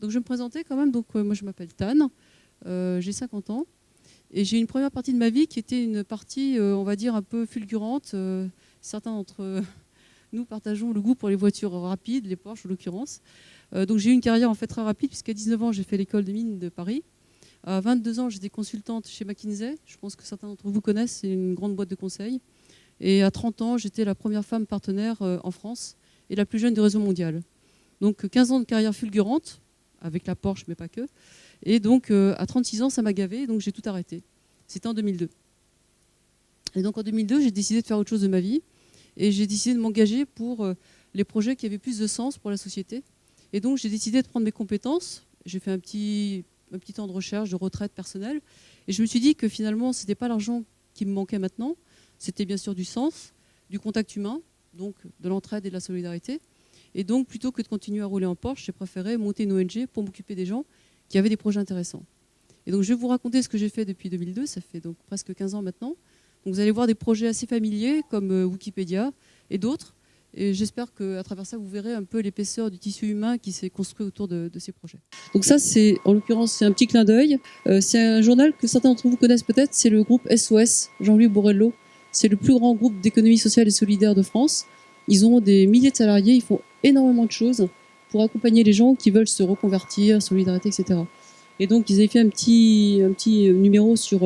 Donc je vais me présenter quand même. Donc moi je m'appelle Tan, j'ai 50 ans et j'ai une première partie de ma vie qui était une partie, on va dire, un peu fulgurante. Certains d'entre nous partageons le goût pour les voitures rapides, les Porsche en l'occurrence. Donc j'ai eu une carrière en fait très rapide puisqu'à 19 ans j'ai fait l'école des mines de Paris. À 22 ans j'étais consultante chez McKinsey. Je pense que certains d'entre vous connaissent, c'est une grande boîte de conseil. Et à 30 ans j'étais la première femme partenaire en France et la plus jeune du réseau mondial. Donc 15 ans de carrière fulgurante, avec la Porsche, mais pas que. Et donc à 36 ans, ça m'a gavé, donc j'ai tout arrêté. C'était en 2002. Et donc en 2002, j'ai décidé de faire autre chose de ma vie. Et j'ai décidé de m'engager pour les projets qui avaient plus de sens pour la société. Et donc j'ai décidé de prendre mes compétences. J'ai fait un petit temps de recherche, de retraite personnelle. Et je me suis dit que finalement, ce n'était pas l'argent qui me manquait maintenant. C'était bien sûr du sens, du contact humain, donc de l'entraide et de la solidarité. Et donc, plutôt que de continuer à rouler en Porsche, j'ai préféré monter une ONG pour m'occuper des gens qui avaient des projets intéressants. Et donc, je vais vous raconter ce que j'ai fait depuis 2002, ça fait donc presque 15 ans maintenant. Donc, vous allez voir des projets assez familiers comme Wikipédia et d'autres. Et j'espère qu'à travers ça, vous verrez un peu l'épaisseur du tissu humain qui s'est construit autour de ces projets. Donc ça, c'est, en l'occurrence, c'est un petit clin d'œil. C'est un journal que certains d'entre vous connaissent peut-être, c'est le groupe SOS, Jean-Louis Borrello. C'est le plus grand groupe d'économie sociale et solidaire de France. Ils ont des milliers de salariés, ils font énormément de choses pour accompagner les gens qui veulent se reconvertir, solidarité, etc. Et donc, ils avaient fait un petit numéro sur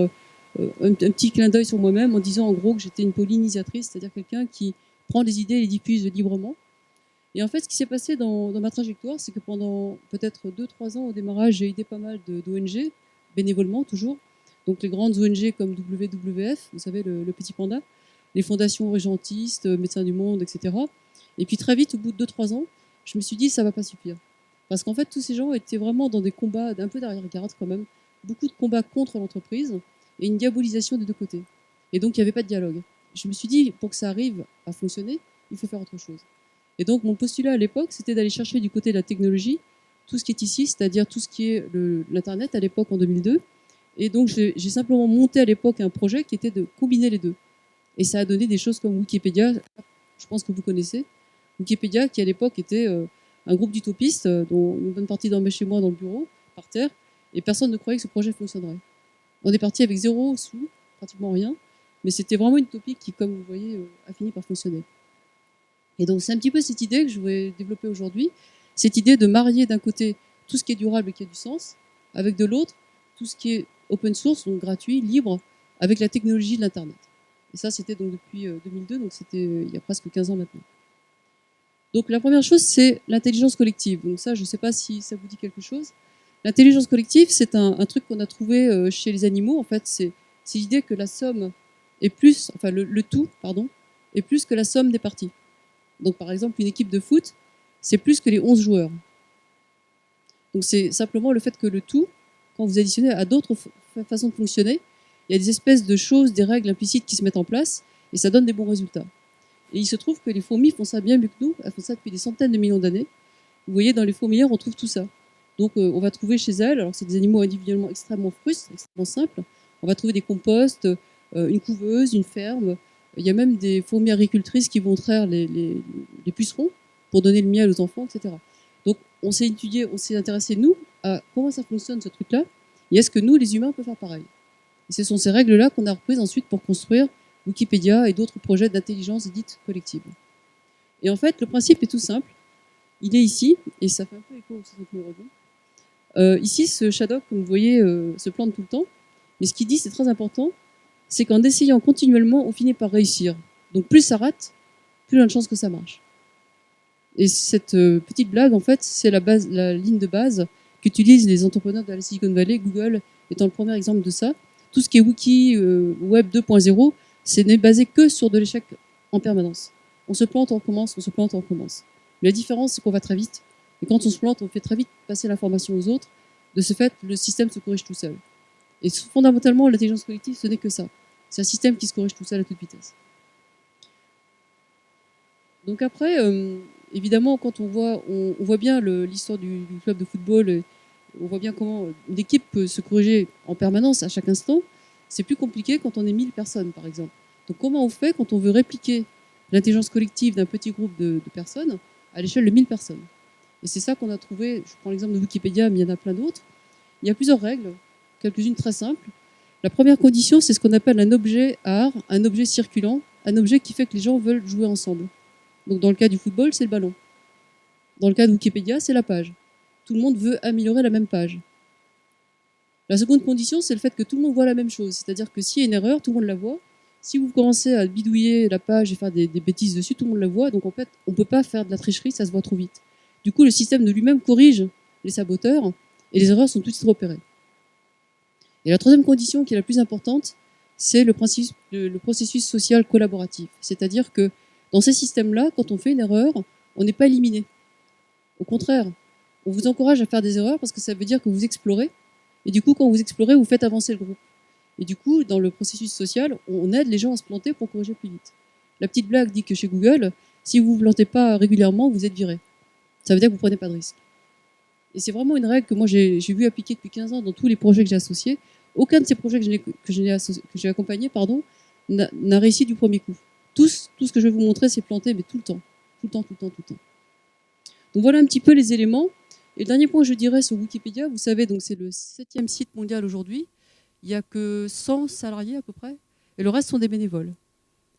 un petit clin d'œil sur moi-même en disant en gros que j'étais une pollinisatrice, c'est-à-dire quelqu'un qui prend des idées et les diffuse librement. Et en fait, ce qui s'est passé dans ma trajectoire, c'est que pendant peut-être 2-3 ans au démarrage, j'ai aidé pas mal d'ONG, bénévolement toujours. Donc les grandes ONG comme WWF, vous savez, le Petit Panda, les fondations régentistes, Médecins du Monde, etc. Et puis très vite, au bout de 2-3 ans, je me suis dit, ça va pas suffire. Parce qu'en fait, tous ces gens étaient vraiment dans des combats un peu d'arrière-garde quand même, beaucoup de combats contre l'entreprise et une diabolisation des deux côtés. Et donc, il n'y avait pas de dialogue. Je me suis dit, pour que ça arrive à fonctionner, il faut faire autre chose. Et donc, mon postulat à l'époque, c'était d'aller chercher du côté de la technologie tout ce qui est ici, c'est-à-dire tout ce qui est l'Internet à l'époque en 2002. Et donc, j'ai simplement monté à l'époque un projet qui était de combiner les deux. Et ça a donné des choses comme Wikipédia, je pense que vous connaissez. Wikipédia, qui à l'époque était un groupe d'utopistes, dont une bonne partie dormait chez moi dans le bureau, par terre, et personne ne croyait que ce projet fonctionnerait. On est parti avec 0 sous, pratiquement rien, mais c'était vraiment une utopie qui, comme vous voyez, a fini par fonctionner. Et donc c'est un petit peu cette idée que je vais développer aujourd'hui, cette idée de marier d'un côté tout ce qui est durable et qui a du sens, avec de l'autre tout ce qui est open source, donc gratuit, libre, avec la technologie de l'Internet. Et ça, c'était donc depuis 2002, donc c'était il y a presque 15 ans maintenant. Donc la première chose, c'est l'intelligence collective. Donc ça, je ne sais pas si ça vous dit quelque chose. L'intelligence collective, c'est un truc qu'on a trouvé chez les animaux. En fait, c'est l'idée que la somme est plus, enfin le tout, pardon, est plus que la somme des parties. Donc par exemple, une équipe de foot, c'est plus que les 11 joueurs. Donc c'est simplement le fait que le tout, quand vous additionnez à d'autres façons de fonctionner, il y a des espèces de choses, des règles implicites qui se mettent en place et ça donne des bons résultats. Et il se trouve que les fourmis font ça bien mieux que nous, elles font ça depuis des centaines de millions d'années. Vous voyez, dans les fourmilières, on trouve tout ça. Donc on va trouver chez elles, alors c'est des animaux individuellement extrêmement frustres, extrêmement simples, on va trouver des composts, une couveuse, une ferme. Il y a même des fourmis agricultrices qui vont traire les pucerons pour donner le miel aux enfants, etc. Donc on s'est étudié, on s'est intéressé, nous, à comment ça fonctionne ce truc-là, et est-ce que nous, les humains, on peut faire pareil. Et ce sont ces règles-là qu'on a reprises ensuite pour construire Wikipédia et d'autres projets d'intelligence dite collective. Et en fait, le principe est tout simple. Il est ici, et ça fait un peu écho au centre rebond. Ici, ce Shadok, comme vous voyez, se plante tout le temps. Mais ce qu'il dit, c'est très important, c'est qu'en essayant continuellement, on finit par réussir. Donc plus ça rate, plus on a de chances que ça marche. Et cette petite blague, en fait, c'est la ligne de base qu'utilisent les entrepreneurs de la Silicon Valley, Google étant le premier exemple de ça. Tout ce qui est Wiki, Web 2.0, c'est n'est basé que sur de l'échec en permanence. On se plante, on recommence, on se plante, on recommence. Mais la différence, c'est qu'on va très vite. Et quand on se plante, on fait très vite passer l'information aux autres. De ce fait, le système se corrige tout seul. Et fondamentalement, l'intelligence collective, ce n'est que ça. C'est un système qui se corrige tout seul à toute vitesse. Donc après, évidemment, quand on voit bien l'histoire du club de football, on voit bien comment une équipe peut se corriger en permanence à chaque instant. C'est plus compliqué quand on est 1000 personnes, par exemple. Donc comment on fait quand on veut répliquer l'intelligence collective d'un petit groupe de personnes à l'échelle de 1000 personnes? Et c'est ça qu'on a trouvé, je prends l'exemple de Wikipédia, mais il y en a plein d'autres. Il y a plusieurs règles, quelques-unes très simples. La première condition, c'est ce qu'on appelle un objet art, un objet circulant, un objet qui fait que les gens veulent jouer ensemble. Donc dans le cas du football, c'est le ballon. Dans le cas de Wikipédia, c'est la page. Tout le monde veut améliorer la même page. La seconde condition, c'est le fait que tout le monde voit la même chose. C'est-à-dire que s'il y a une erreur, tout le monde la voit. Si vous commencez à bidouiller la page et faire des bêtises dessus, tout le monde la voit. Donc en fait, on ne peut pas faire de la tricherie, ça se voit trop vite. Du coup, le système de lui-même corrige les saboteurs et les erreurs sont tout de suite repérées. Et la troisième condition, qui est la plus importante, c'est le processus social collaboratif. C'est-à-dire que dans ces systèmes-là, quand on fait une erreur, on n'est pas éliminé. Au contraire, on vous encourage à faire des erreurs parce que ça veut dire que vous explorez. Et du coup, quand vous explorez, vous faites avancer le groupe. Et du coup, dans le processus social, on aide les gens à se planter pour corriger plus vite. La petite blague dit que chez Google, si vous ne vous plantez pas régulièrement, vous êtes viré. Ça veut dire que vous ne prenez pas de risque. Et c'est vraiment une règle que moi j'ai vu appliquer depuis 15 ans dans tous les projets que j'ai associés. Aucun de ces projets que j'ai accompagnés n'a réussi du premier coup. Tout ce que je vais vous montrer, c'est planté, mais tout le temps. Tout le temps, tout le temps, tout le temps. Donc voilà un petit peu les éléments. Et le dernier point que je dirais sur Wikipédia, vous savez, donc c'est le 7e site mondial aujourd'hui. Il n'y a que 100 salariés à peu près, et le reste sont des bénévoles.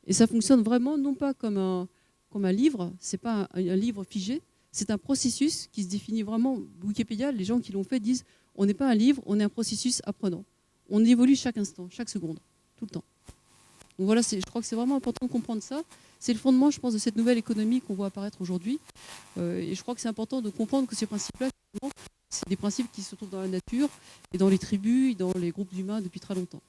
Et ça fonctionne vraiment non pas comme un livre, ce n'est pas un livre figé, c'est un processus qui se définit vraiment. Wikipédia, les gens qui l'ont fait disent on n'est pas un livre, on est un processus apprenant. On évolue chaque instant, chaque seconde, tout le temps. Donc voilà, je crois que c'est vraiment important de comprendre ça. C'est le fondement, je pense, de cette nouvelle économie qu'on voit apparaître aujourd'hui. Et je crois que c'est important de comprendre que ces principes-là, c'est des principes qui se trouvent dans la nature et dans les tribus et dans les groupes humains depuis très longtemps.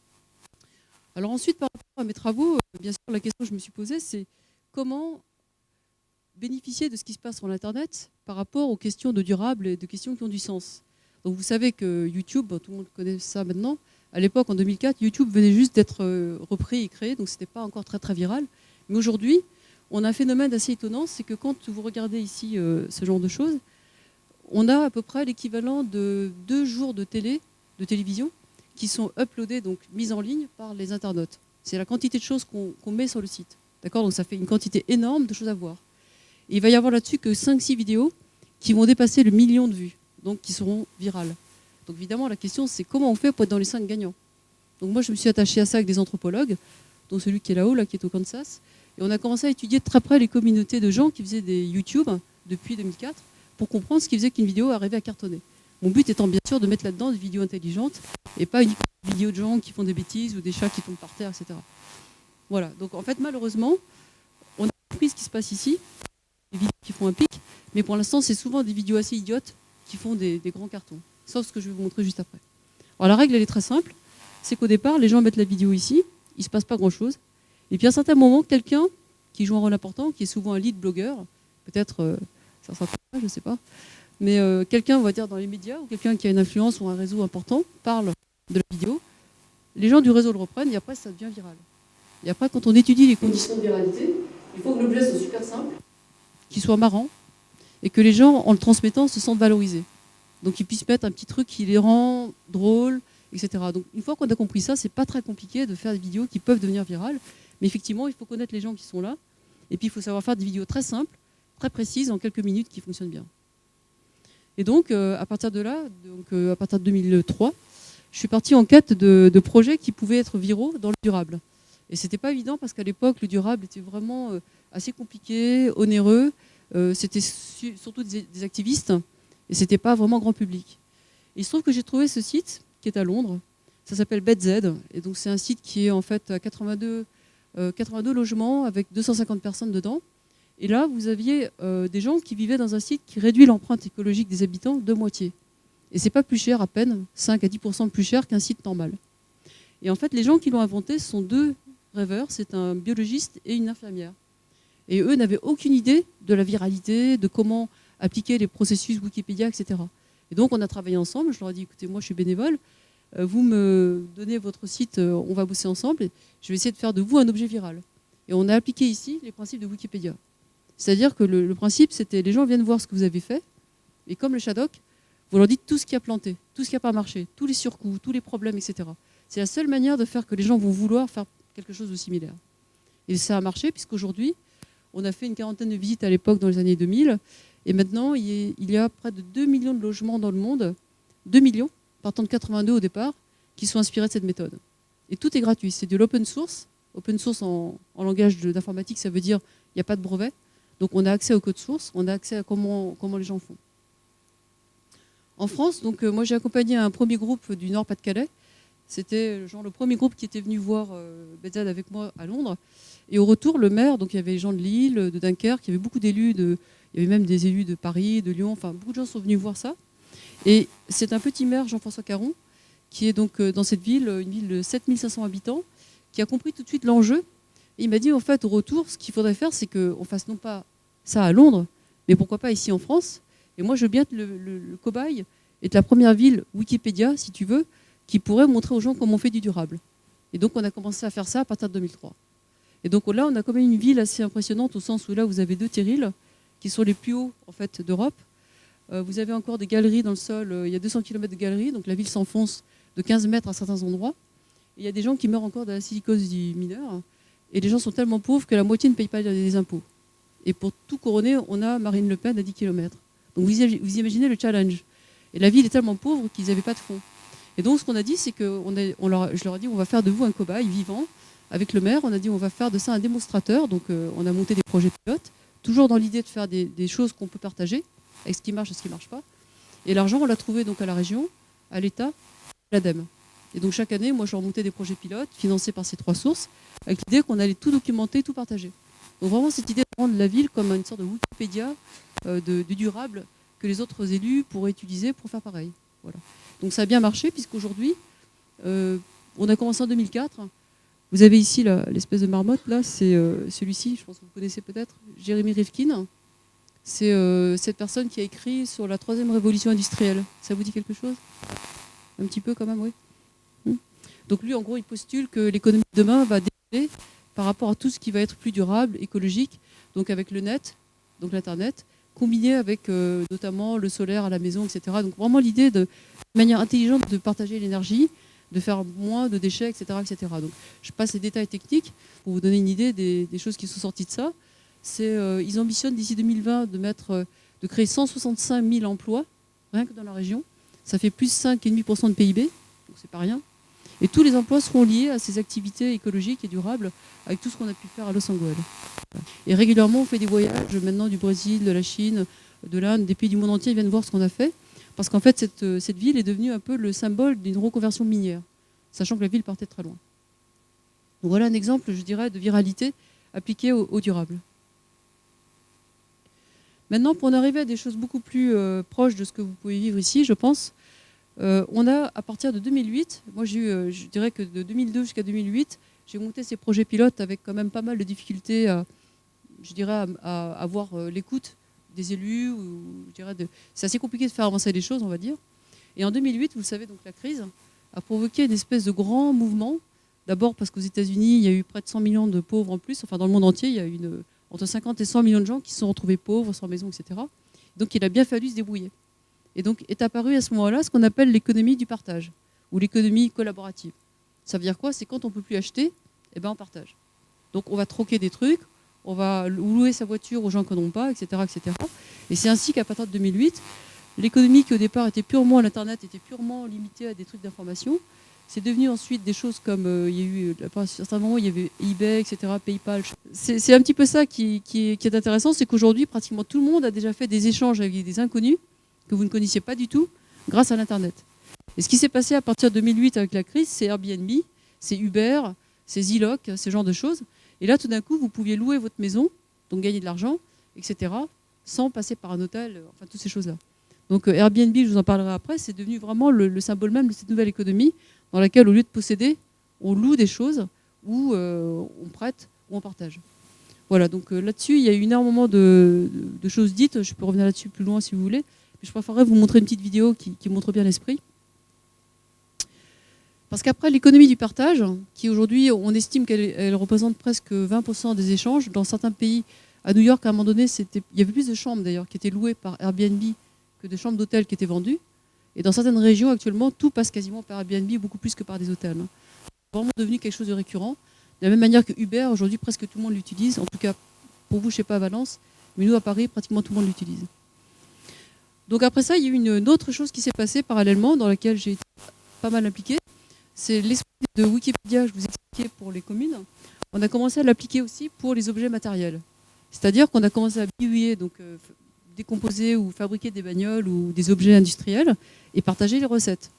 Alors ensuite, par rapport à mes travaux, bien sûr, la question que je me suis posée, c'est comment bénéficier de ce qui se passe sur l'Internet par rapport aux questions de durable et de questions qui ont du sens. Donc vous savez que YouTube, tout le monde connaît ça maintenant, à l'époque, en 2004, YouTube venait juste d'être repris et créé, donc ce n'était pas encore très très viral. Mais aujourd'hui, on a un phénomène assez étonnant, c'est que quand vous regardez ici ce genre de choses, on a à peu près l'équivalent de 2 jours de télévision, qui sont uploadés, donc mises en ligne par les internautes. C'est la quantité de choses qu'on met sur le site. D'accord ? Donc ça fait une quantité énorme de choses à voir. Et il va y avoir là-dessus que 5-6 vidéos qui vont dépasser le 1 million de vues, donc qui seront virales. Donc évidemment, la question, c'est comment on fait pour être dans les 5 gagnants. Donc moi, je me suis attachée à ça avec des anthropologues, dont celui qui est là-haut, là, qui est au Kansas. Et on a commencé à étudier de très près les communautés de gens qui faisaient des YouTube depuis 2004 pour comprendre ce qui faisait qu'une vidéo arrivait à cartonner. Mon but étant bien sûr de mettre là-dedans des vidéos intelligentes et pas uniquement des vidéos de gens qui font des bêtises ou des chats qui tombent par terre, etc. Voilà. Donc en fait, malheureusement, on a compris ce qui se passe ici, des vidéos qui font un pic, mais pour l'instant, c'est souvent des vidéos assez idiotes qui font des grands cartons. Sauf ce que je vais vous montrer juste après. Alors la règle, elle est très simple. C'est qu'au départ, les gens mettent la vidéo ici, il ne se passe pas grand-chose. Et puis à un certain moment, quelqu'un qui joue un rôle important, qui est souvent un lead blogueur, peut-être, ça sera pas, je ne sais pas, mais quelqu'un, on va dire, dans les médias, ou quelqu'un qui a une influence ou un réseau important, parle de la vidéo, les gens du réseau le reprennent et après, ça devient viral. Et après, quand on étudie les conditions de viralité, il faut que l'objet soit super simple, qu'il soit marrant, et que les gens, en le transmettant, se sentent valorisés. Donc ils puissent mettre un petit truc qui les rend drôles, etc. Donc une fois qu'on a compris ça, c'est pas très compliqué de faire des vidéos qui peuvent devenir virales. Mais effectivement, il faut connaître les gens qui sont là. Et puis il faut savoir faire des vidéos très simples, très précises, en quelques minutes, qui fonctionnent bien. Et donc à partir de là, à partir de 2003, je suis partie en quête de projets qui pouvaient être viraux dans le durable. Et c'était pas évident parce qu'à l'époque, le durable était vraiment assez compliqué, onéreux. C'était surtout des activistes. Et ce n'était pas vraiment grand public. Et il se trouve que j'ai trouvé ce site qui est à Londres. Ça s'appelle BedZ. Et donc c'est un site qui est en fait à 82 logements avec 250 personnes dedans. Et là, vous aviez des gens qui vivaient dans un site qui réduit l'empreinte écologique des habitants de moitié. Et ce n'est pas plus cher, à peine 5 à 10% plus cher qu'un site normal. Et en fait, les gens qui l'ont inventé sont 2 rêveurs. C'est un biologiste et une infirmière. Et eux n'avaient aucune idée de la viralité, de comment appliquer les processus Wikipédia, etc. Et donc, on a travaillé ensemble. Je leur ai dit, écoutez, moi, je suis bénévole. Vous me donnez votre site, on va bosser ensemble. Et je vais essayer de faire de vous un objet viral. Et on a appliqué ici les principes de Wikipédia. C'est-à-dire que le principe, c'était les gens viennent voir ce que vous avez fait. Et comme le Shadok, vous leur dites tout ce qui a planté, tout ce qui n'a pas marché, tous les surcoûts, tous les problèmes, etc. C'est la seule manière de faire que les gens vont vouloir faire quelque chose de similaire. Et ça a marché, puisqu'aujourd'hui, on a fait une quarantaine de visites à l'époque dans les années 2000. Et maintenant, il y a près de 2 millions de logements dans le monde, 2 millions, partant de 82 au départ, qui sont inspirés de cette méthode. Et tout est gratuit, c'est de l'open source. Open source en langage d'informatique, ça veut dire qu'il n'y a pas de brevet. Donc on a accès au code source, on a accès à comment les gens font. En France, donc, moi j'ai accompagné un premier groupe du Nord-Pas-de-Calais. C'était genre le premier groupe qui était venu voir BZ avec moi à Londres. Et au retour, le maire, donc il y avait les gens de Lille, de Dunkerque, il y avait beaucoup d'élus, il y avait même des élus de Paris, de Lyon, enfin beaucoup de gens sont venus voir ça. Et c'est un petit maire, Jean-François Caron, qui est donc dans cette ville, une ville de 7500 habitants, qui a compris tout de suite l'enjeu. Et il m'a dit, en fait, au retour, ce qu'il faudrait faire, c'est qu'on fasse non pas ça à Londres, mais pourquoi pas ici en France. Et moi, je veux bien être le cobaye, être la première ville Wikipédia, si tu veux, qui pourrait montrer aux gens comment on fait du durable. Et donc, on a commencé à faire ça à partir de 2003. Et donc là, on a quand même une ville assez impressionnante, au sens où là, vous avez 2 terrils, qui sont les plus hauts en fait, d'Europe. Vous avez encore des galeries dans le sol, il y a 200 km de galeries, donc la ville s'enfonce de 15 mètres à certains endroits. Et il y a des gens qui meurent encore de la silicose du mineur. Et les gens sont tellement pauvres que la moitié ne paye pas des impôts. Et pour tout couronner, on a Marine Le Pen à 10 km. Donc vous imaginez le challenge. Et la ville est tellement pauvre qu'ils n'avaient pas de fonds. Et donc ce qu'on a dit, c'est que je leur ai dit, on va faire de vous un cobaye vivant. Avec le maire, on a dit, on va faire de ça un démonstrateur. Donc on a monté des projets pilotes, toujours dans l'idée de faire des choses qu'on peut partager, avec ce qui marche et ce qui ne marche pas. Et l'argent, on l'a trouvé donc à la région, à l'État, à l'ADEME. Et donc chaque année, moi, je remontais des projets pilotes financés par ces 3 sources, avec l'idée qu'on allait tout documenter, tout partager. Donc vraiment cette idée de rendre la ville comme une sorte de Wikipédia du durable que les autres élus pourraient utiliser pour faire pareil. Voilà. Donc ça a bien marché, puisqu'aujourd'hui, on a commencé en 2004. Vous avez ici l'espèce de marmotte, là, c'est celui-ci, je pense que vous connaissez peut-être, Jérémy Rifkin. C'est cette personne qui a écrit sur la 3e révolution industrielle. Ça vous dit quelque chose? Un petit peu quand même, oui. Donc lui, en gros, il postule que l'économie de demain va décoller par rapport à tout ce qui va être plus durable, écologique, donc avec le net, donc l'Internet, combiné avec notamment le solaire à la maison, etc. Donc vraiment l'idée de manière intelligente de partager l'énergie, de faire moins de déchets, etc. etc. Donc je passe les détails techniques pour vous donner une idée des choses qui sont sorties de ça. Ils ambitionnent d'ici 2020 de créer 165 000 emplois, rien que dans la région. Ça fait plus 5,5% de PIB, donc c'est pas rien. Et tous les emplois seront liés à ces activités écologiques et durables avec tout ce qu'on a pu faire à Los Angeles. Et régulièrement, on fait des voyages maintenant du Brésil, de la Chine, de l'Inde, des pays du monde entier viennent voir ce qu'on a fait. Parce qu'en fait, cette ville est devenue un peu le symbole d'une reconversion minière, sachant que la ville partait très loin. Donc voilà un exemple, je dirais, de viralité appliquée au durable. Maintenant, pour en arriver à des choses beaucoup plus proches de ce que vous pouvez vivre ici, je pense, on a, à partir de 2008, moi je dirais que de 2002 jusqu'à 2008, j'ai monté ces projets pilotes avec quand même pas mal de difficultés à avoir l'écoute des élus. C'est assez compliqué de faire avancer les choses, on va dire. Et en 2008, vous le savez, donc la crise a provoqué une espèce de grand mouvement. D'abord parce qu'aux États-Unis, il y a eu près de 100 millions de pauvres en plus. Enfin, dans le monde entier, il y a eu entre 50 et 100 millions de gens qui se sont retrouvés pauvres, sans maison, etc. Donc il a bien fallu se débrouiller. Et donc est apparu à ce moment-là ce qu'on appelle l'économie du partage, ou l'économie collaborative. Ça veut dire quoi? C'est quand on ne peut plus acheter, eh ben on partage. Donc on va troquer des trucs, on va louer sa voiture aux gens qui n'en ont pas, etc., etc. Et c'est ainsi qu'à partir de 2008, l'économie qui au départ était purement l'Internet, était purement limitée à des trucs d'information. C'est devenu ensuite des choses comme, il y a eu, à un certain moment, il y avait eBay, etc., PayPal. C'est un petit peu ça qui est intéressant, c'est qu'aujourd'hui, pratiquement tout le monde a déjà fait des échanges avec des inconnus que vous ne connaissiez pas du tout grâce à l'Internet. Et ce qui s'est passé à partir de 2008 avec la crise, c'est Airbnb, c'est Uber, c'est Zillow, ce genre de choses. Et là, tout d'un coup, vous pouviez louer votre maison, donc gagner de l'argent, etc., sans passer par un hôtel, enfin, toutes ces choses-là. Donc Airbnb, je vous en parlerai après, c'est devenu vraiment le symbole même de cette nouvelle économie dans laquelle, au lieu de posséder, on loue des choses ou on prête ou on partage. Voilà, donc là-dessus, il y a eu énormément de choses dites. Je peux revenir là-dessus plus loin si vous voulez. Mais je préférerais vous montrer une petite vidéo qui montre bien l'esprit. Parce qu'après, l'économie du partage, qui aujourd'hui, on estime qu'elle représente presque 20% des échanges. Dans certains pays, à New York, à un moment donné, il y avait plus de chambres d'ailleurs qui étaient louées par Airbnb que de chambres d'hôtel qui étaient vendues. Et dans certaines régions, actuellement, tout passe quasiment par Airbnb, beaucoup plus que par des hôtels. C'est vraiment devenu quelque chose de récurrent. De la même manière que Uber, aujourd'hui, presque tout le monde l'utilise. En tout cas, pour vous, je ne sais pas à Valence, mais nous, à Paris, pratiquement tout le monde l'utilise. Donc après ça, il y a eu une autre chose qui s'est passée parallèlement, dans laquelle j'ai été pas mal impliquée. C'est l'esprit de Wikipédia, je vous expliquais, pour les communes. On a commencé à l'appliquer aussi pour les objets matériels. C'est-à-dire qu'on a commencé à bidouiller, donc décomposer ou fabriquer des bagnoles ou des objets industriels et partager les recettes.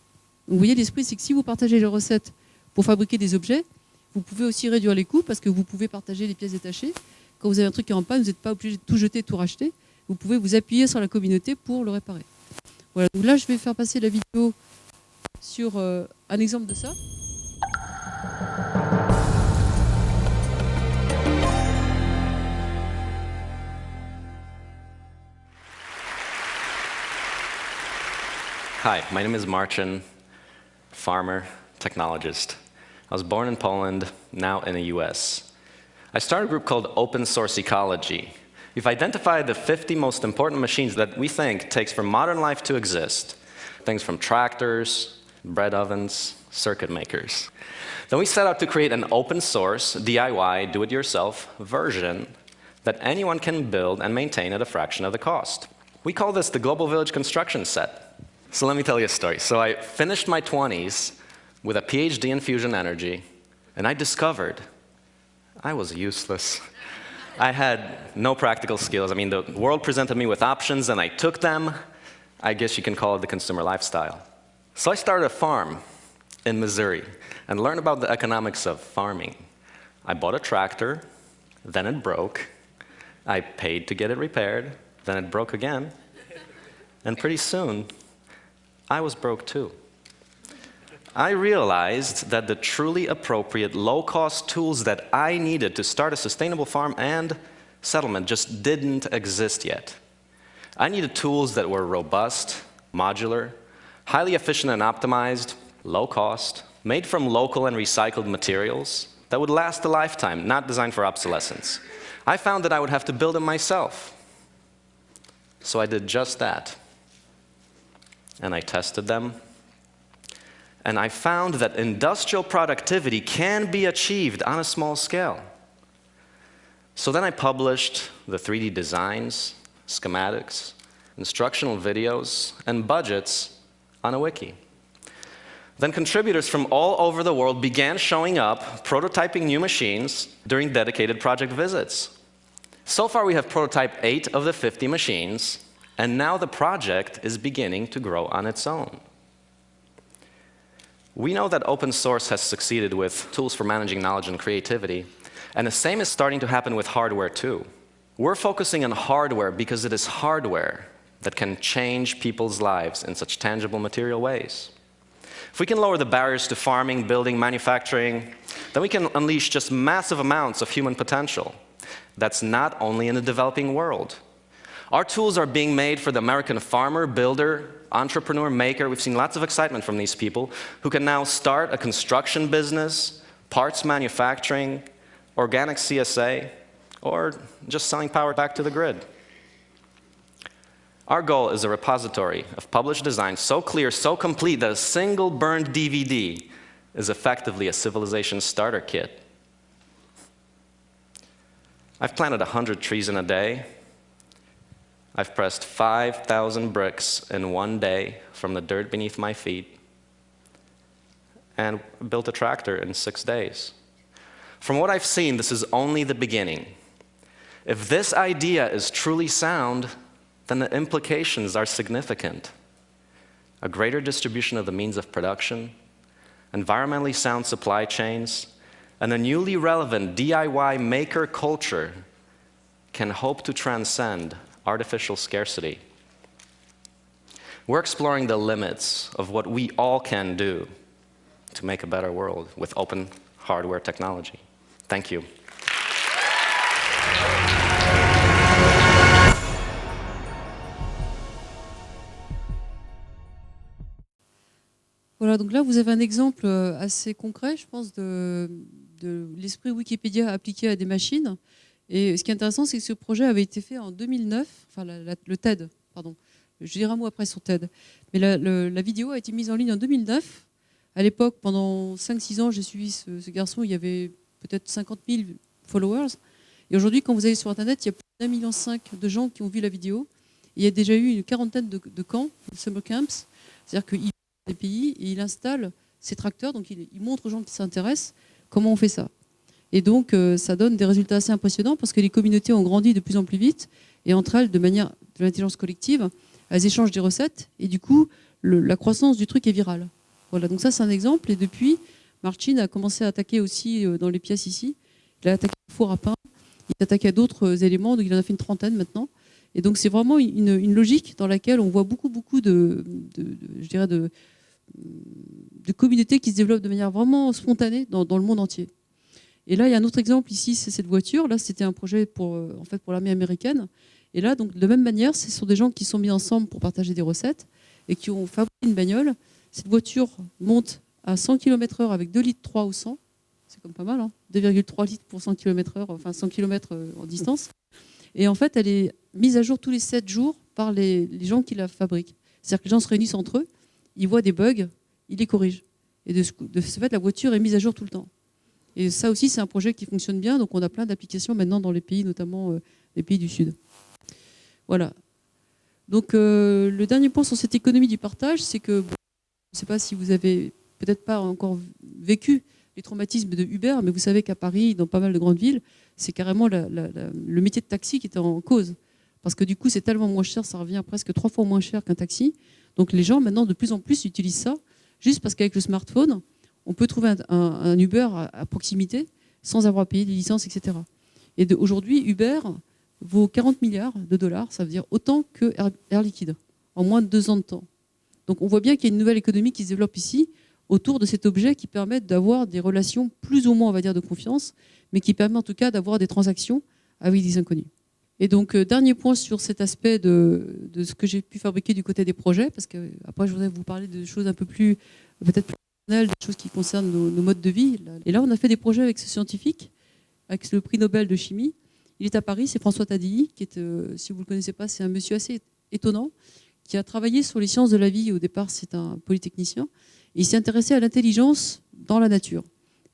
Donc vous voyez, l'esprit, c'est que si vous partagez les recettes pour fabriquer des objets, vous pouvez aussi réduire les coûts parce que vous pouvez partager les pièces détachées. Quand vous avez un truc qui est en panne, vous n'êtes pas obligé de tout jeter, tout racheter. Vous pouvez vous appuyer sur la communauté pour le réparer. Voilà, donc là, je vais faire passer la vidéo sur un exemple de ça. Hi, my name is Marcin, farmer, technologist. I was born in Poland, now in the US. I started a group called Open Source Ecology. We've identified the 50 most important machines that we think takes for modern life to exist. Things from tractors, bread ovens, circuit makers. Then we set out to create an open source, DIY, do-it-yourself version that anyone can build and maintain at a fraction of the cost. We call this the Global Village Construction Set. So let me tell you a story. So I finished my 20s with a PhD in fusion energy, and I discovered I was useless. I had no practical skills. I mean, the world presented me with options, and I took them. I guess you can call it the consumer lifestyle. So I started a farm in Missouri and learned about the economics of farming. I bought a tractor, then it broke. I paid to get it repaired, then it broke again. And pretty soon, I was broke too. I realized that the truly appropriate low-cost tools that I needed to start a sustainable farm and settlement just didn't exist yet. I needed tools that were robust, modular, highly efficient and optimized, low-cost, made from local and recycled materials that would last a lifetime, not designed for obsolescence. I found that I would have to build them myself. So I did just that. And I tested them. And I found that industrial productivity can be achieved on a small scale. So then I published the 3D designs, schematics, instructional videos, and budgets on a wiki. Then contributors from all over the world began showing up, prototyping new machines during dedicated project visits. So far, we have prototyped 8 of the 50 machines, and now the project is beginning to grow on its own. We know that open source has succeeded with tools for managing knowledge and creativity, and the same is starting to happen with hardware too. We're focusing on hardware because it is hardware that can change people's lives in such tangible material ways. If we can lower the barriers to farming, building, manufacturing, then we can unleash just massive amounts of human potential. That's not only in the developing world. Our tools are being made for the American farmer, builder, entrepreneur, maker. We've seen lots of excitement from these people who can now start a construction business, parts manufacturing, organic CSA, or just selling power back to the grid. Our goal is a repository of published designs so clear, so complete that a single burned DVD is effectively a civilization starter kit. I've planted 100 trees in a day. I've pressed 5,000 bricks in one day from the dirt beneath my feet and built a tractor in 6 days. From what I've seen, this is only the beginning. If this idea is truly sound, then the implications are significant. A greater distribution of the means of production, environmentally sound supply chains, and a newly relevant DIY maker culture can hope to transcend artificial scarcity. We're exploring the limits of what we all can do to make a better world with open hardware technology. Thank you. Voilà, donc là vous avez un exemple assez concret, je pense, de l'esprit Wikipédia appliqué à des machines. Et ce qui est intéressant, c'est que ce projet avait été fait en 2009, enfin le TED, pardon. Je dirai un mot après sur TED. Mais la vidéo a été mise en ligne en 2009. À l'époque, pendant 5-6 ans, j'ai suivi ce garçon, il y avait peut-être 50 000 followers. Et aujourd'hui, quand vous allez sur Internet, il y a plus d'1,5 million de gens qui ont vu la vidéo. il y a déjà eu une quarantaine de camps, de summer camps, c'est-à-dire qu'il va dans des pays et il installe ses tracteurs, donc il montre aux gens qui s'intéressent comment on fait ça. Et donc ça donne des résultats assez impressionnants parce que les communautés ont grandi de plus en plus vite et entre elles, de manière de l'intelligence collective, elles échangent des recettes et du coup, la croissance du truc est virale. Voilà, donc ça c'est un exemple. Et depuis, Marcin a commencé à attaquer aussi dans les pièces ici. Il a attaqué le four à pain, il a attaqué à d'autres éléments, donc il en a fait une trentaine maintenant. Et donc c'est vraiment une logique dans laquelle on voit beaucoup de communautés qui se développent de manière vraiment spontanée dans le monde entier. Et là, il y a un autre exemple ici, c'est cette voiture. Là, c'était un projet pour l'armée américaine. Et là, donc, de la même manière, ce sont des gens qui sont mis ensemble pour partager des recettes et qui ont fabriqué une bagnole. Cette voiture monte à 100 km/h avec 2,3 litres au 100. C'est comme pas mal, hein, 2,3 litres pour 100 km/h, enfin 100 km en distance. Et en fait, elle est mise à jour tous les 7 jours par les gens qui la fabriquent. C'est-à-dire que les gens se réunissent entre eux, ils voient des bugs, ils les corrigent. Et de ce fait, la voiture est mise à jour tout le temps. Et ça aussi, c'est un projet qui fonctionne bien. Donc, on a plein d'applications maintenant dans les pays, notamment les pays du Sud. Voilà. Donc, le dernier point sur cette économie du partage, c'est que, bon, je ne sais pas si vous avez peut-être pas encore vécu les traumatismes de Uber, mais vous savez qu'à Paris, dans pas mal de grandes villes, c'est carrément le métier de taxi qui est en cause. Parce que du coup, c'est tellement moins cher, ça revient presque 3 fois moins cher qu'un taxi. Donc, les gens, maintenant, de plus en plus, utilisent ça, juste parce qu'avec le smartphone, on peut trouver un Uber à proximité sans avoir payé des licences, etc. Et aujourd'hui, Uber vaut 40 milliards de dollars, ça veut dire autant que Air Liquide, en moins de 2 ans de temps. Donc on voit bien qu'il y a une nouvelle économie qui se développe ici, autour de cet objet qui permet d'avoir des relations plus ou moins, on va dire, de confiance, mais qui permet en tout cas d'avoir des transactions avec des inconnus. Et donc, dernier point sur cet aspect de ce que j'ai pu fabriquer du côté des projets, parce qu'après, je voudrais vous parler de choses un peu plus, peut-être plus personnelles, des choses qui concernent nos modes de vie. Et là, on a fait des projets avec ce scientifique, avec le prix Nobel de chimie. Il est à Paris, c'est François Tadei, qui est, si vous ne le connaissez pas, c'est un monsieur assez étonnant, qui a travaillé sur les sciences de la vie. Au départ, c'est un polytechnicien. Et il s'est intéressé à l'intelligence dans la nature.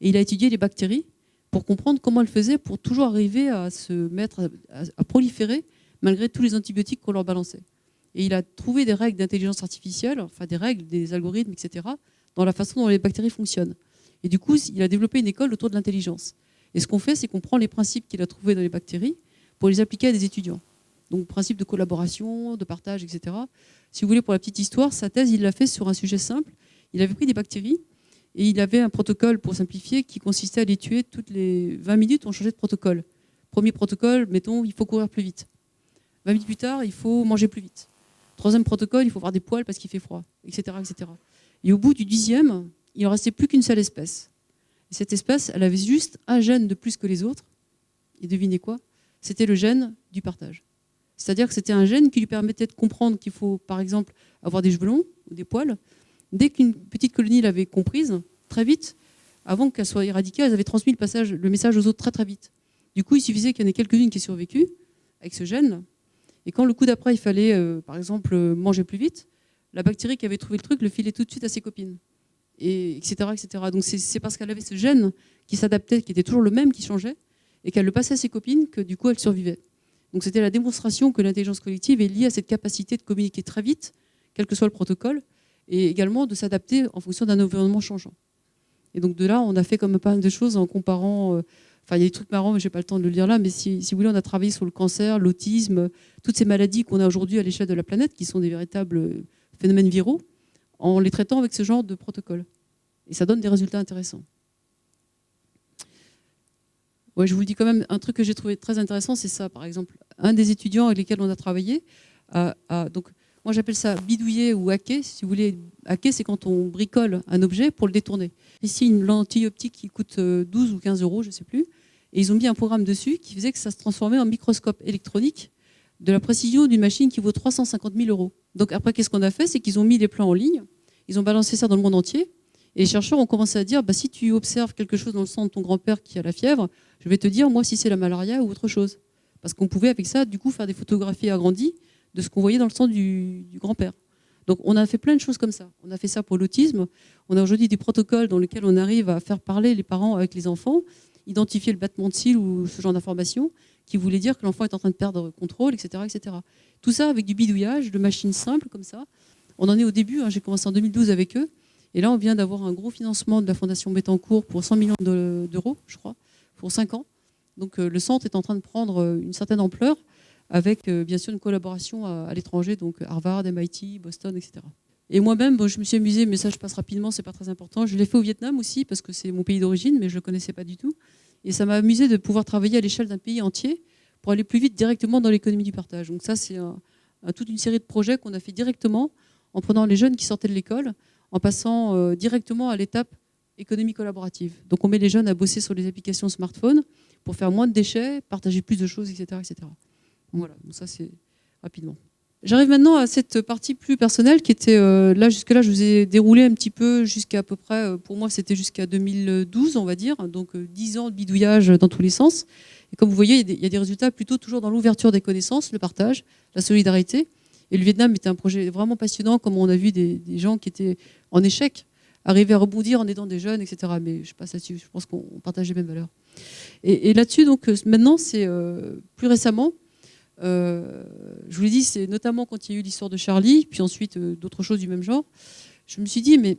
Et il a étudié les bactéries pour comprendre comment elles faisaient pour toujours arriver à se mettre, à proliférer malgré tous les antibiotiques qu'on leur balançait. Et il a trouvé des règles d'intelligence artificielle, enfin des règles, des algorithmes, etc., dans la façon dont les bactéries fonctionnent. Et du coup, il a développé une école autour de l'intelligence. Et ce qu'on fait, c'est qu'on prend les principes qu'il a trouvés dans les bactéries pour les appliquer à des étudiants. Donc, principe de collaboration, de partage, etc. Si vous voulez, pour la petite histoire, sa thèse, il l'a fait sur un sujet simple. Il avait pris des bactéries et il avait un protocole, pour simplifier, qui consistait à les tuer toutes les 20 minutes, on changeait de protocole. Premier protocole, mettons, il faut courir plus vite. 20 minutes plus tard, il faut manger plus vite. Troisième protocole, il faut avoir des poils parce qu'il fait froid, etc., etc. Et au bout du 10e, il ne restait plus qu'une seule espèce. Et cette espèce, elle avait juste un gène de plus que les autres. Et devinez quoi ? C'était le gène du partage. C'est-à-dire que c'était un gène qui lui permettait de comprendre qu'il faut, par exemple, avoir des cheveux longs ou des poils. Dès qu'une petite colonie l'avait comprise, très vite, avant qu'elle soit éradiquée, elles avaient transmis le message aux autres très très vite. Du coup, il suffisait qu'il y en ait quelques-unes qui aient survécu avec ce gène. Et quand le coup d'après, il fallait, par exemple, manger plus vite, la bactérie qui avait trouvé le truc le filait tout de suite à ses copines. Et etc., etc. Donc c'est parce qu'elle avait ce gène qui s'adaptait, qui était toujours le même, qui changeait, et qu'elle le passait à ses copines, que du coup, elle survivait. Donc c'était la démonstration que l'intelligence collective est liée à cette capacité de communiquer très vite, quel que soit le protocole, et également de s'adapter en fonction d'un environnement changeant. Et donc de là, on a fait comme pas mal de choses en comparant... Enfin, il y a des trucs marrants, mais je n'ai pas le temps de le dire là, mais si vous voulez, on a travaillé sur le cancer, l'autisme, toutes ces maladies qu'on a aujourd'hui à l'échelle de la planète, qui sont des véritables phénomènes viraux, en les traitant avec ce genre de protocole. Et ça donne des résultats intéressants. Ouais, je vous le dis quand même, un truc que j'ai trouvé très intéressant, c'est ça, par exemple. Un des étudiants avec lesquels on a travaillé, donc, moi j'appelle ça bidouiller ou hacker. Si vous voulez, hacker, c'est quand on bricole un objet pour le détourner. Ici, une lentille optique qui coûte 12 ou 15 euros, je ne sais plus. Et ils ont mis un programme dessus qui faisait que ça se transformait en microscope électronique de la précision d'une machine qui vaut 350 000 euros. Donc après, qu'est-ce qu'on a fait ? C'est qu'ils ont mis les plans en ligne, ils ont balancé ça dans le monde entier, et les chercheurs ont commencé à dire, si tu observes quelque chose dans le sang de ton grand-père qui a la fièvre, je vais te dire, moi, si c'est la malaria ou autre chose. Parce qu'on pouvait, avec ça, du coup, faire des photographies agrandies de ce qu'on voyait dans le sang du grand-père. Donc on a fait plein de choses comme ça. On a fait ça pour l'autisme. On a aujourd'hui des protocoles dans lesquels on arrive à faire parler les parents avec les enfants, identifier le battement de cils ou ce genre d'informations qui voulait dire que l'enfant est en train de perdre contrôle, etc., etc. Tout ça avec du bidouillage, de machines simples comme ça. On en est au début, hein, j'ai commencé en 2012 avec eux. Et là, on vient d'avoir un gros financement de la Fondation Bettencourt pour 100 millions d'euros, je crois, pour 5 ans. Donc le centre est en train de prendre une certaine ampleur avec bien sûr une collaboration à l'étranger, donc Harvard, MIT, Boston, etc. Et moi-même, bon, je me suis amusée, mais ça je passe rapidement, c'est pas très important. Je l'ai fait au Vietnam aussi, parce que c'est mon pays d'origine, mais je le connaissais pas du tout. Et ça m'a amusé de pouvoir travailler à l'échelle d'un pays entier pour aller plus vite directement dans l'économie du partage. Donc ça, c'est toute une série de projets qu'on a fait directement en prenant les jeunes qui sortaient de l'école, en passant directement à l'étape économie collaborative. Donc on met les jeunes à bosser sur les applications smartphone pour faire moins de déchets, partager plus de choses, etc. etc. Donc voilà, donc ça c'est rapidement. J'arrive maintenant à cette partie plus personnelle qui était, là jusque-là je vous ai déroulé un petit peu jusqu'à peu près, pour moi c'était jusqu'à 2012 on va dire, donc 10 ans de bidouillage dans tous les sens. Et comme vous voyez, il y a des résultats plutôt toujours dans l'ouverture des connaissances, le partage, la solidarité. Et le Vietnam était un projet vraiment passionnant, comme on a vu des gens qui étaient en échec, arriver à rebondir en aidant des jeunes, etc. Mais je passe là-dessus, je pense qu'on partage les mêmes valeurs. Et là-dessus, donc maintenant, c'est plus récemment, je vous l'ai dit, c'est notamment quand il y a eu l'histoire de Charlie, puis ensuite d'autres choses du même genre, je me suis dit, mais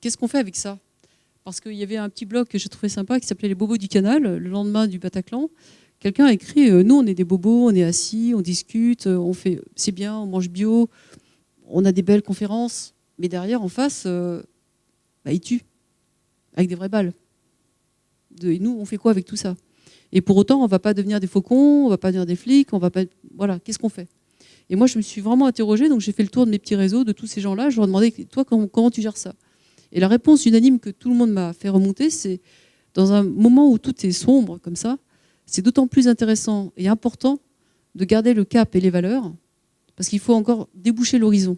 qu'est-ce qu'on fait avec ça? Parce qu'il y avait un petit blog que je trouvais sympa qui s'appelait Les Bobos du Canal, le lendemain du Bataclan. Quelqu'un a écrit nous on est des bobos, on est assis, on discute, on fait c'est bien, on mange bio, on a des belles conférences, mais derrière en face, ils tuent avec des vraies balles. Et nous on fait quoi avec tout ça? Et pour autant on va pas devenir des faucons, on va pas devenir des flics, on va pas, voilà, qu'est-ce qu'on fait? Et moi je me suis vraiment interrogée, donc j'ai fait le tour de mes petits réseaux de tous ces gens-là, je leur ai demandé toi comment tu gères ça? Et la réponse unanime que tout le monde m'a fait remonter, c'est dans un moment où tout est sombre comme ça, c'est d'autant plus intéressant et important de garder le cap et les valeurs, parce qu'il faut encore déboucher l'horizon.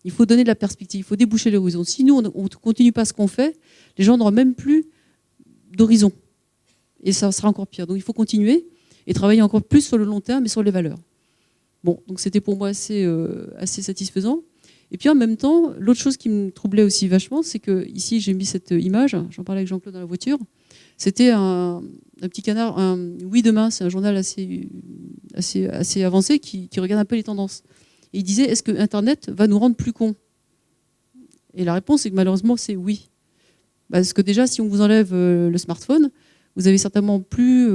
Il faut donner de la perspective, il faut déboucher l'horizon. Si nous, on ne continue pas ce qu'on fait, les gens n'auront même plus d'horizon. Et ça sera encore pire. Donc il faut continuer et travailler encore plus sur le long terme et sur les valeurs. Bon, donc c'était pour moi assez satisfaisant. Et puis en même temps, l'autre chose qui me troublait aussi vachement, c'est que ici j'ai mis cette image, j'en parlais avec Jean-Claude dans la voiture, c'était un petit canard, Oui Demain, c'est un journal assez avancé qui regarde un peu les tendances. Et il disait, est-ce que Internet va nous rendre plus cons? Et la réponse est que malheureusement c'est oui. Parce que déjà, si on vous enlève le smartphone, vous avez certainement plus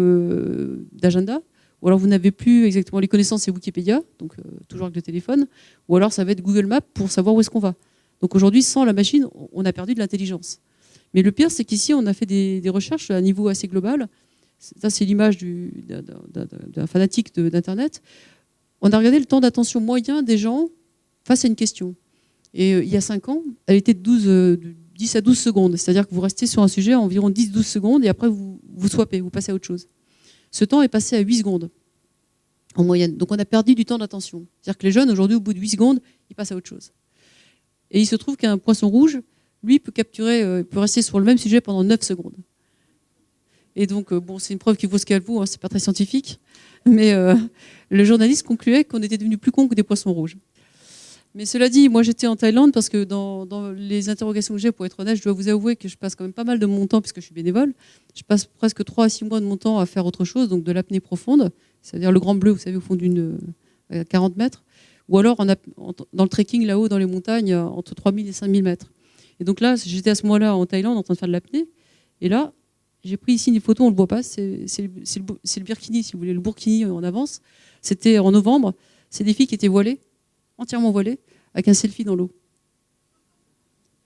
d'agenda, ou alors vous n'avez plus exactement les connaissances, c'est Wikipédia, donc toujours avec le téléphone, ou alors ça va être Google Maps pour savoir où est-ce qu'on va. Donc aujourd'hui, sans la machine, on a perdu de l'intelligence. Mais le pire, c'est qu'ici, on a fait des recherches à un niveau assez global. Ça, c'est l'image d'un fanatique d'Internet. On a regardé le temps d'attention moyen des gens face à une question. Et il y a 5 ans, elle était de 10 à 12 secondes. C'est-à-dire que vous restez sur un sujet à environ 10-12 secondes et après, vous swappez, vous passez à autre chose. Ce temps est passé à 8 secondes en moyenne. Donc on a perdu du temps d'attention. C'est-à-dire que les jeunes, aujourd'hui, au bout de 8 secondes, ils passent à autre chose. Et il se trouve qu'un poisson rouge, lui, peut rester sur le même sujet pendant 9 secondes. Et donc, c'est une preuve qui vaut ce qu'elle vaut, hein, c'est pas très scientifique. Mais le journaliste concluait qu'on était devenus plus cons que des poissons rouges. Mais cela dit, moi j'étais en Thaïlande parce que dans les interrogations que j'ai, pour être honnête, je dois vous avouer que je passe quand même pas mal de mon temps, puisque je suis bénévole, je passe presque 3 à 6 mois de mon temps à faire autre chose, donc de l'apnée profonde, c'est-à-dire le grand bleu, vous savez, au fond d'une 40 mètres, ou alors dans le trekking là-haut dans les montagnes, entre 3000 et 5000 mètres. Et donc là, j'étais à ce moment-là en Thaïlande en train de faire de l'apnée, et là, j'ai pris ici une photo, on ne le voit pas, c'est le Burkini, si vous voulez, le Burkini en avance. C'était en novembre, c'est des filles qui étaient voilées, entièrement voilées, avec un selfie dans l'eau.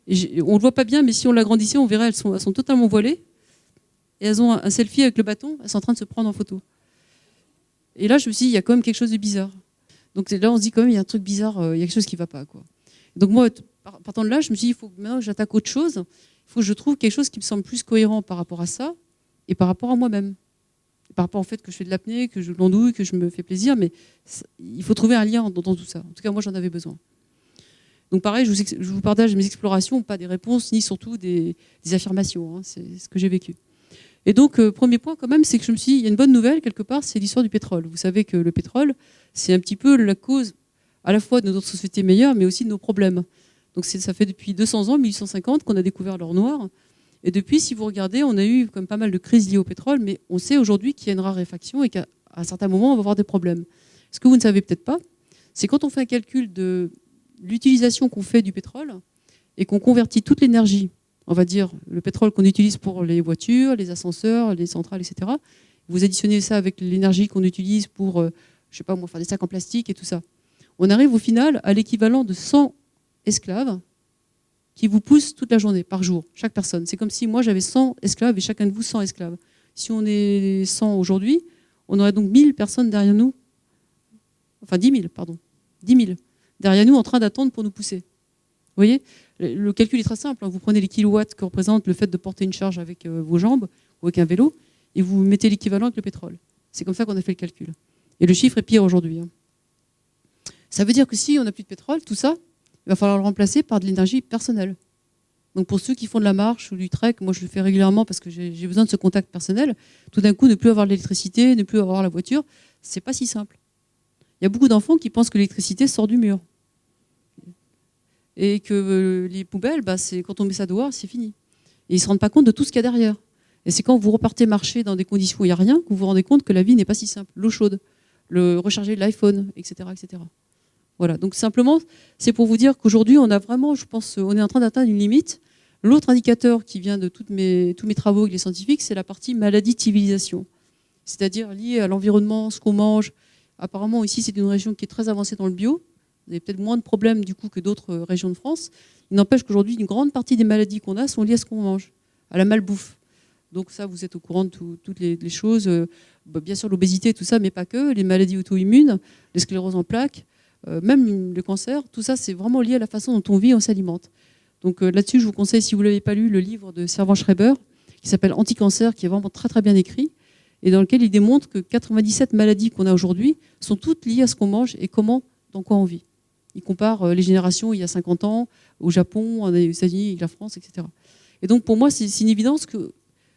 On ne le voit pas bien, mais si on l'agrandissait, on verrait, elles sont totalement voilées, et elles ont un selfie avec le bâton, elles sont en train de se prendre en photo. Et là, je me suis dit, il y a quand même quelque chose de bizarre. Donc là, on se dit quand même, il y a un truc bizarre, il y a quelque chose qui ne va pas, quoi. Donc moi, partant de là, je me suis dit, il faut que maintenant que j'attaque autre chose, il faut que je trouve quelque chose qui me semble plus cohérent par rapport à ça et par rapport à moi-même. Par rapport au fait que je fais de l'apnée, que je glandouille, que je me fais plaisir, mais il faut trouver un lien dans tout ça. En tout cas, moi, j'en avais besoin. Donc pareil, je vous partage mes explorations, pas des réponses, ni surtout des affirmations. Hein, c'est ce que j'ai vécu. Et donc, premier point quand même, c'est que je me suis dit, il y a une bonne nouvelle quelque part, c'est l'histoire du pétrole. Vous savez que le pétrole, c'est un petit peu la cause à la fois de notre société meilleure, mais aussi de nos problèmes. Donc ça fait depuis 200 ans, 1850, qu'on a découvert l'or noir. Et depuis, si vous regardez, on a eu comme pas mal de crises liées au pétrole, mais on sait aujourd'hui qu'il y a une raréfaction et qu'à certains moments, on va avoir des problèmes. Ce que vous ne savez peut-être pas, c'est quand on fait un calcul de l'utilisation qu'on fait du pétrole et qu'on convertit toute l'énergie, on va dire le pétrole qu'on utilise pour les voitures, les ascenseurs, les centrales, etc. Vous additionnez ça avec l'énergie qu'on utilise pour, je sais pas moi, faire des sacs en plastique et tout ça. On arrive au final à l'équivalent de 100 esclaves qui vous poussent toute la journée, par jour, chaque personne. C'est comme si moi j'avais 100 esclaves et chacun de vous 100 esclaves. Si on est 100 aujourd'hui, on aurait donc 1000 personnes derrière nous, enfin 10 000, pardon, 10 000, derrière nous en train d'attendre pour nous pousser. Vous voyez, le calcul est très simple. Vous prenez les kilowatts que représente le fait de porter une charge avec vos jambes ou avec un vélo et vous mettez l'équivalent avec le pétrole. C'est comme ça qu'on a fait le calcul. Et le chiffre est pire aujourd'hui. Ça veut dire que si on n'a plus de pétrole, tout ça, il va falloir le remplacer par de l'énergie personnelle. Donc pour ceux qui font de la marche ou du trek, moi je le fais régulièrement parce que j'ai besoin de ce contact personnel, tout d'un coup ne plus avoir l'électricité, ne plus avoir la voiture, c'est pas si simple. Il y a beaucoup d'enfants qui pensent que l'électricité sort du mur. Et que les poubelles, c'est quand on met ça dehors, c'est fini. Et ils ne se rendent pas compte de tout ce qu'il y a derrière. Et c'est quand vous repartez marcher dans des conditions où il n'y a rien que vous vous rendez compte que la vie n'est pas si simple. L'eau chaude, le recharger l'iPhone, etc., etc. Voilà, donc simplement, c'est pour vous dire qu'aujourd'hui, on a vraiment, je pense, on est en train d'atteindre une limite. L'autre indicateur qui vient de tous mes travaux avec les scientifiques, c'est la partie maladie-civilisation. C'est-à-dire liée à l'environnement, ce qu'on mange. Apparemment, ici, c'est une région qui est très avancée dans le bio. Vous avez peut-être moins de problèmes du coup que d'autres régions de France. Il n'empêche qu'aujourd'hui, une grande partie des maladies qu'on a sont liées à ce qu'on mange, à la malbouffe. Donc ça, vous êtes au courant de toutes les choses. Bien sûr, l'obésité, tout ça, mais pas que. Les maladies auto-immunes, les scléroses en plaques, même le cancer, tout ça, c'est vraiment lié à la façon dont on vit et on s'alimente. Donc là-dessus, je vous conseille, si vous ne l'avez pas lu, le livre de Servan-Schreiber, qui s'appelle Anti-cancer, qui est vraiment très très bien écrit, et dans lequel il démontre que 97 maladies qu'on a aujourd'hui sont toutes liées à ce qu'on mange et dans quoi on vit. Il compare les générations il y a 50 ans, au Japon, aux États-Unis, avec la France, etc. Et donc pour moi, c'est une évidence que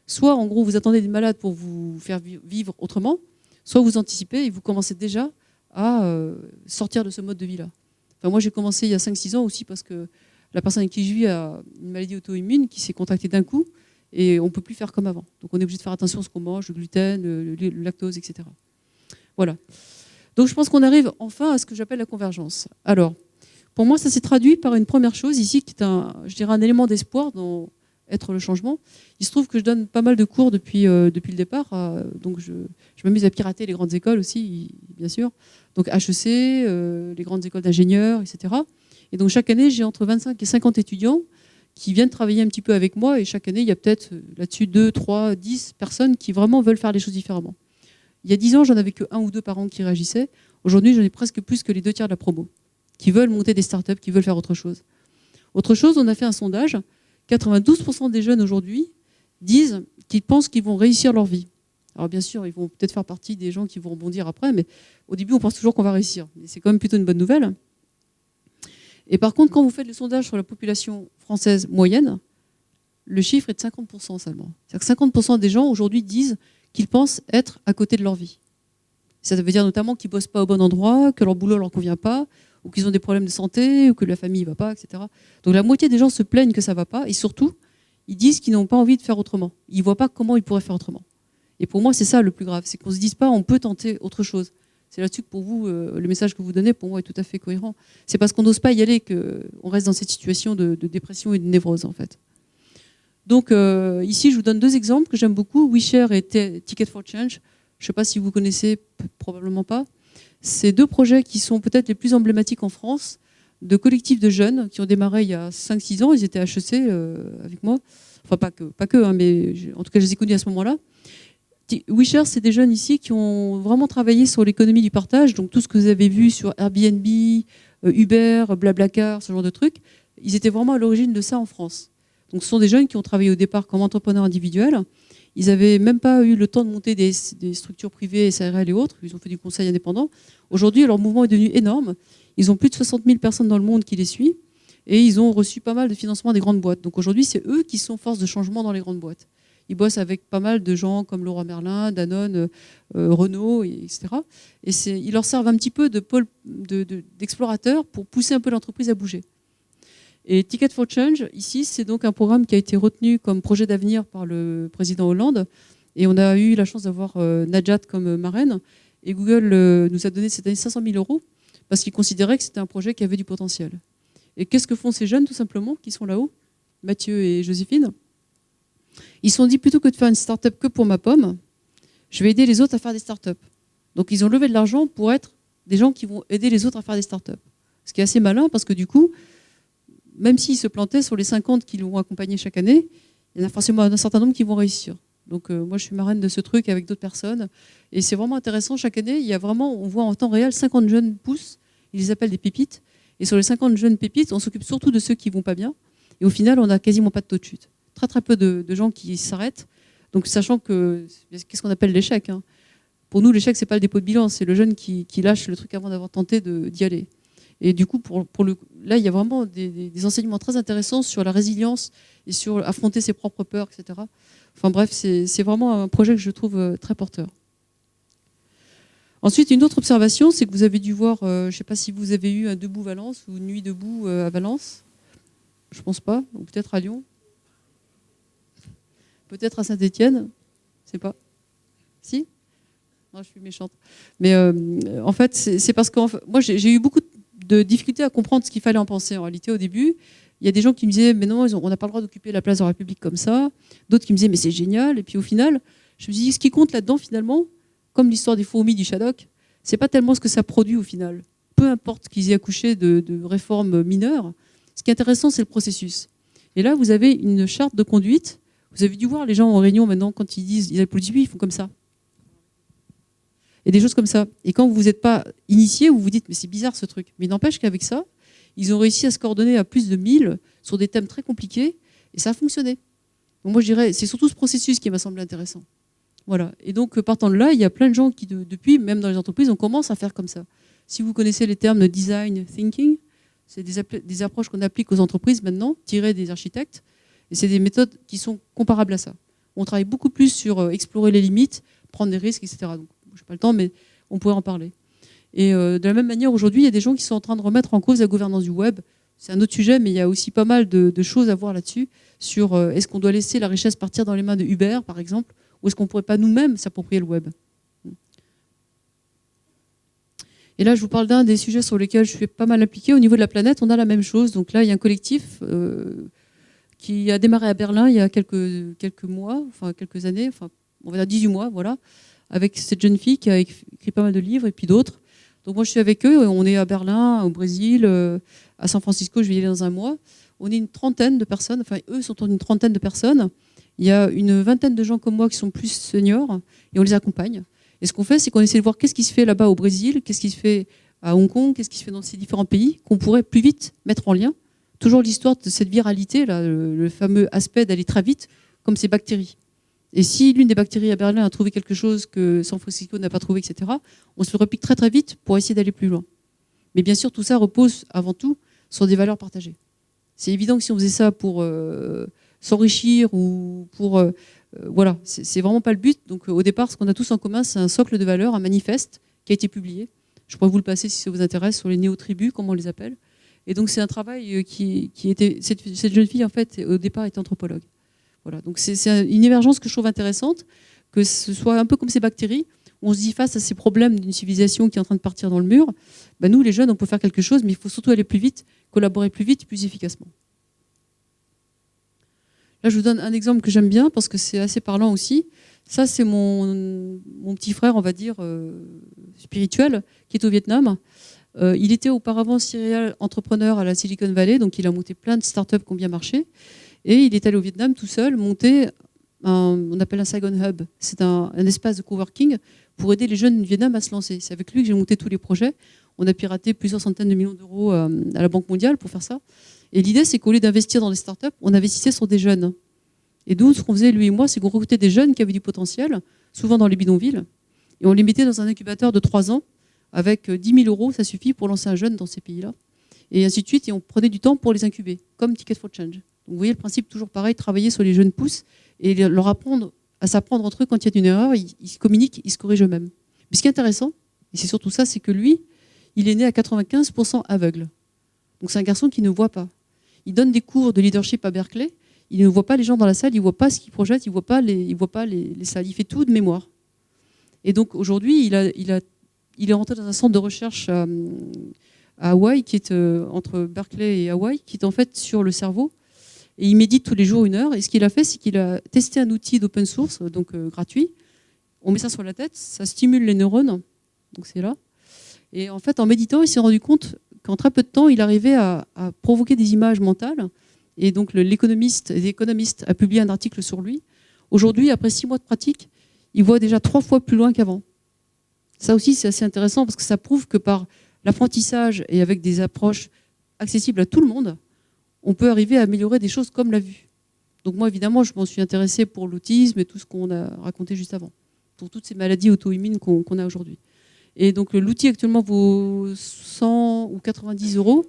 soit en gros vous attendez des malades pour vous faire vivre autrement, soit vous anticipez et vous commencez déjà à sortir de ce mode de vie-là. Enfin, moi j'ai commencé il y a 5-6 ans aussi parce que la personne avec qui je vis a une maladie auto-immune qui s'est contractée d'un coup et on ne peut plus faire comme avant. Donc on est obligé de faire attention à ce qu'on mange, le gluten, le lactose, etc. Voilà. Donc je pense qu'on arrive enfin à ce que j'appelle la convergence. Alors, pour moi, ça s'est traduit par une première chose ici, qui est un élément d'espoir dans être le changement. Il se trouve que je donne pas mal de cours depuis le départ, donc je m'amuse à pirater les grandes écoles aussi, bien sûr. Donc HEC, les grandes écoles d'ingénieurs, etc. Et donc chaque année, j'ai entre 25 et 50 étudiants qui viennent travailler un petit peu avec moi, et chaque année, il y a peut-être là-dessus 2, 3, 10 personnes qui vraiment veulent faire les choses différemment. Il y a 10 ans, j'en avais que 1 ou 2 par an qui réagissaient. Aujourd'hui, j'en ai presque plus que les 2 tiers de la promo, qui veulent monter des startups, qui veulent faire autre chose. Autre chose, on a fait un sondage. 92% des jeunes aujourd'hui disent qu'ils pensent qu'ils vont réussir leur vie. Alors bien sûr, ils vont peut-être faire partie des gens qui vont rebondir après, mais au début, on pense toujours qu'on va réussir. Mais c'est quand même plutôt une bonne nouvelle. Et par contre, quand vous faites le sondage sur la population française moyenne, le chiffre est de 50% seulement. C'est-à-dire que 50% des gens aujourd'hui disent qu'ils pensent être à côté de leur vie. Ça veut dire notamment qu'ils ne bossent pas au bon endroit, que leur boulot ne leur convient pas, ou qu'ils ont des problèmes de santé, ou que la famille ne va pas, etc. Donc la moitié des gens se plaignent que ça ne va pas, et surtout, ils disent qu'ils n'ont pas envie de faire autrement. Ils ne voient pas comment ils pourraient faire autrement. Et pour moi, c'est ça le plus grave, c'est qu'on ne se dise pas on peut tenter autre chose. C'est là-dessus que pour vous, le message que vous donnez, pour moi, est tout à fait cohérent. C'est parce qu'on n'ose pas y aller qu'on reste dans cette situation de dépression et de névrose, en fait. Donc ici, je vous donne 2 exemples que j'aime beaucoup, WeShare et Ticket for Change. Je ne sais pas si vous connaissez, probablement pas. C'est 2 projets qui sont peut-être les plus emblématiques en France, de collectifs de jeunes qui ont démarré il y a 5-6 ans. Ils étaient à HEC avec moi. Enfin, pas que hein, mais en tout cas, je les ai connus à ce moment-là. WeShare, c'est des jeunes ici qui ont vraiment travaillé sur l'économie du partage. Donc tout ce que vous avez vu sur Airbnb, Uber, Blablacar, ce genre de trucs, ils étaient vraiment à l'origine de ça en France. Donc ce sont des jeunes qui ont travaillé au départ comme entrepreneurs individuels. Ils n'avaient même pas eu le temps de monter des structures privées, SARL et autres. Ils ont fait du conseil indépendant. Aujourd'hui, leur mouvement est devenu énorme. Ils ont plus de 60 000 personnes dans le monde qui les suivent. Et ils ont reçu pas mal de financement des grandes boîtes. Donc aujourd'hui, c'est eux qui sont force de changement dans les grandes boîtes. Ils bossent avec pas mal de gens comme Leroy Merlin, Danone, Renault, etc. Et ils leur servent un petit peu d'explorateurs pour pousser un peu l'entreprise à bouger. Et Ticket for Change, ici, c'est donc un programme qui a été retenu comme projet d'avenir par le président Hollande. Et on a eu la chance d'avoir Najat comme marraine. Et Google nous a donné cette année 500 000 € parce qu'ils considéraient que c'était un projet qui avait du potentiel. Et qu'est-ce que font ces jeunes, tout simplement, qui sont là-haut, Mathieu et Joséphine? Ils se sont dit, plutôt que de faire une start-up que pour ma pomme, je vais aider les autres à faire des start-up. Donc ils ont levé de l'argent pour être des gens qui vont aider les autres à faire des start-up. Ce qui est assez malin parce que du coup, même s'ils se plantaient sur les 50 qui vont accompagner chaque année, il y en a forcément un certain nombre qui vont réussir. Donc moi, je suis marraine de ce truc avec d'autres personnes. Et c'est vraiment intéressant. Chaque année, il y a vraiment, on voit en temps réel 50 jeunes pousses. Ils les appellent des pépites. Et sur les 50 jeunes pépites, on s'occupe surtout de ceux qui ne vont pas bien. Et au final, on n'a quasiment pas de taux de chute. Très très peu de gens qui s'arrêtent. Donc sachant que, qu'est-ce qu'on appelle l'échec, hein. Pour nous, l'échec, ce n'est pas le dépôt de bilan. C'est le jeune qui lâche le truc avant d'avoir tenté d'y aller. Et du coup, là, il y a vraiment des enseignements très intéressants sur la résilience et sur affronter ses propres peurs, etc. Enfin bref, c'est vraiment un projet que je trouve très porteur. Ensuite, une autre observation, c'est que vous avez dû voir, je ne sais pas si vous avez eu un Debout Valence ou une Nuit debout à Valence. Je ne pense pas, ou peut-être à Lyon. Peut-être à Saint-Étienne, je ne sais pas. Si ? Non, je suis méchante. Mais en fait, c'est parce que moi, j'ai eu beaucoup de difficultés à comprendre ce qu'il fallait en penser. En réalité, au début, il y a des gens qui me disaient « mais non, on n'a pas le droit d'occuper la place de la République comme ça ». D'autres qui me disaient « mais c'est génial ». Et puis au final, je me suis dit, ce qui compte là-dedans, finalement, comme l'histoire des fourmis du Shadok, c'est pas tellement ce que ça produit au final. Peu importe qu'ils aient accouché de réformes mineures, ce qui est intéressant, c'est le processus. Et là, vous avez une charte de conduite. Vous avez dû voir les gens en réunion maintenant, quand ils disent, ils applaudissent, oui, ils font comme ça. Et des choses comme ça. Et quand vous n'êtes pas initié, vous vous dites, mais c'est bizarre ce truc. Mais il n'empêche qu'avec ça, ils ont réussi à se coordonner à plus de 1000 sur des thèmes très compliqués, et ça a fonctionné. Donc moi, je dirais, c'est surtout ce processus qui m'a semblé intéressant. Voilà. Et donc, partant de là, il y a plein de gens qui, depuis, même dans les entreprises, on commence à faire comme ça. Si vous connaissez les termes de design thinking, c'est des approches qu'on applique aux entreprises maintenant, tirées des architectes, et c'est des méthodes qui sont comparables à ça. On travaille beaucoup plus sur explorer les limites, prendre des risques, etc. Donc, je n'ai pas le temps, mais on pourrait en parler. Et de la même manière, aujourd'hui, il y a des gens qui sont en train de remettre en cause la gouvernance du web. C'est un autre sujet, mais il y a aussi pas mal de choses à voir là-dessus, sur est-ce qu'on doit laisser la richesse partir dans les mains de Uber, par exemple, ou est-ce qu'on ne pourrait pas nous-mêmes s'approprier le web? Et là, je vous parle d'un des sujets sur lesquels je suis pas mal impliquée. Au niveau de la planète, on a la même chose. Donc là, il y a un collectif qui a démarré à Berlin il y a quelques mois, enfin quelques années, enfin on va dire 18 mois, voilà, avec cette jeune fille qui a écrit pas mal de livres et puis d'autres. Donc moi, je suis avec eux. On est à Berlin, au Brésil, à San Francisco, je vais y aller dans un mois. On est une trentaine de personnes, enfin eux sont une trentaine de personnes. Il y a une vingtaine de gens comme moi qui sont plus seniors et on les accompagne. Et ce qu'on fait, c'est qu'on essaie de voir qu'est-ce qui se fait là-bas au Brésil, qu'est-ce qui se fait à Hong Kong, qu'est-ce qui se fait dans ces différents pays, qu'on pourrait plus vite mettre en lien. Toujours l'histoire de cette viralité, là, le fameux aspect d'aller très vite, comme ces bactéries. Et si l'une des bactéries à Berlin a trouvé quelque chose que San Francisco n'a pas trouvé, etc., on se repique très très vite pour essayer d'aller plus loin. Mais bien sûr, tout ça repose avant tout sur des valeurs partagées. C'est évident que si on faisait ça pour s'enrichir ou pour... voilà, c'est vraiment pas le but. Donc au départ, ce qu'on a tous en commun, c'est un socle de valeurs, un manifeste qui a été publié. Je pourrais vous le passer si ça vous intéresse, sur les néo-tribus, comme on les appelle. Et donc c'est un travail qui était... Cette jeune fille, en fait, au départ, était anthropologue. Voilà, donc c'est une émergence que je trouve intéressante, que ce soit un peu comme ces bactéries, où on se dit face à ces problèmes d'une civilisation qui est en train de partir dans le mur, ben nous, les jeunes, on peut faire quelque chose, mais il faut surtout aller plus vite, collaborer plus vite, plus efficacement. Là, je vous donne un exemple que j'aime bien, parce que c'est assez parlant aussi. Ça, c'est mon petit frère, on va dire, spirituel, qui est au Vietnam. Il était auparavant serial entrepreneur à la Silicon Valley, donc il a monté plein de startups qui ont bien marché. Et il est allé au Vietnam tout seul, monter, on appelle un Saigon Hub. C'est un espace de coworking pour aider les jeunes du Vietnam à se lancer. C'est avec lui que j'ai monté tous les projets. On a piraté plusieurs centaines de millions d'euros à la Banque mondiale pour faire ça. Et l'idée, c'est qu'au lieu d'investir dans les startups, on investissait sur des jeunes. Et d'où, ce qu'on faisait, lui et moi, c'est qu'on recrutait des jeunes qui avaient du potentiel, souvent dans les bidonvilles, et on les mettait dans un incubateur de 3 ans, avec 10 000 euros, ça suffit pour lancer un jeune dans ces pays-là. Et ainsi de suite, et on prenait du temps pour les incuber, comme Ticket for Change. Donc vous voyez le principe, toujours pareil, travailler sur les jeunes pousses et leur apprendre à s'apprendre entre eux quand il y a une erreur, ils se communiquent, ils se corrigent eux-mêmes. Mais ce qui est intéressant, et c'est surtout ça, c'est que lui, il est né à 95% aveugle. Donc c'est un garçon qui ne voit pas. il donne des cours de leadership à Berkeley, il ne voit pas les gens dans la salle, il ne voit pas ce qu'il projette, il ne voit pas les salles, il fait tout de mémoire. Et donc aujourd'hui, il est rentré dans un centre de recherche à Hawaï, qui est entre Berkeley et Hawaï, qui est en fait sur le cerveau. Et il médite tous les jours 1 heure. Et ce qu'il a fait, c'est qu'il a testé un outil d'open source, donc gratuit. On met ça sur la tête, ça stimule les neurones. Donc c'est là. Et en fait, en méditant, il s'est rendu compte qu'en très peu de temps, il arrivait à provoquer des images mentales. Et donc l'économiste a publié un article sur lui. Aujourd'hui, après 6 mois de pratique, il voit déjà 3 fois plus loin qu'avant. Ça aussi, c'est assez intéressant parce que ça prouve que par l'apprentissage et avec des approches accessibles à tout le monde, on peut arriver à améliorer des choses comme la vue. Donc moi, évidemment, je m'en suis intéressée pour l'autisme et tout ce qu'on a raconté juste avant, pour toutes ces maladies auto-immunes qu'on a aujourd'hui. Et donc l'outil actuellement vaut 100 ou 90 €.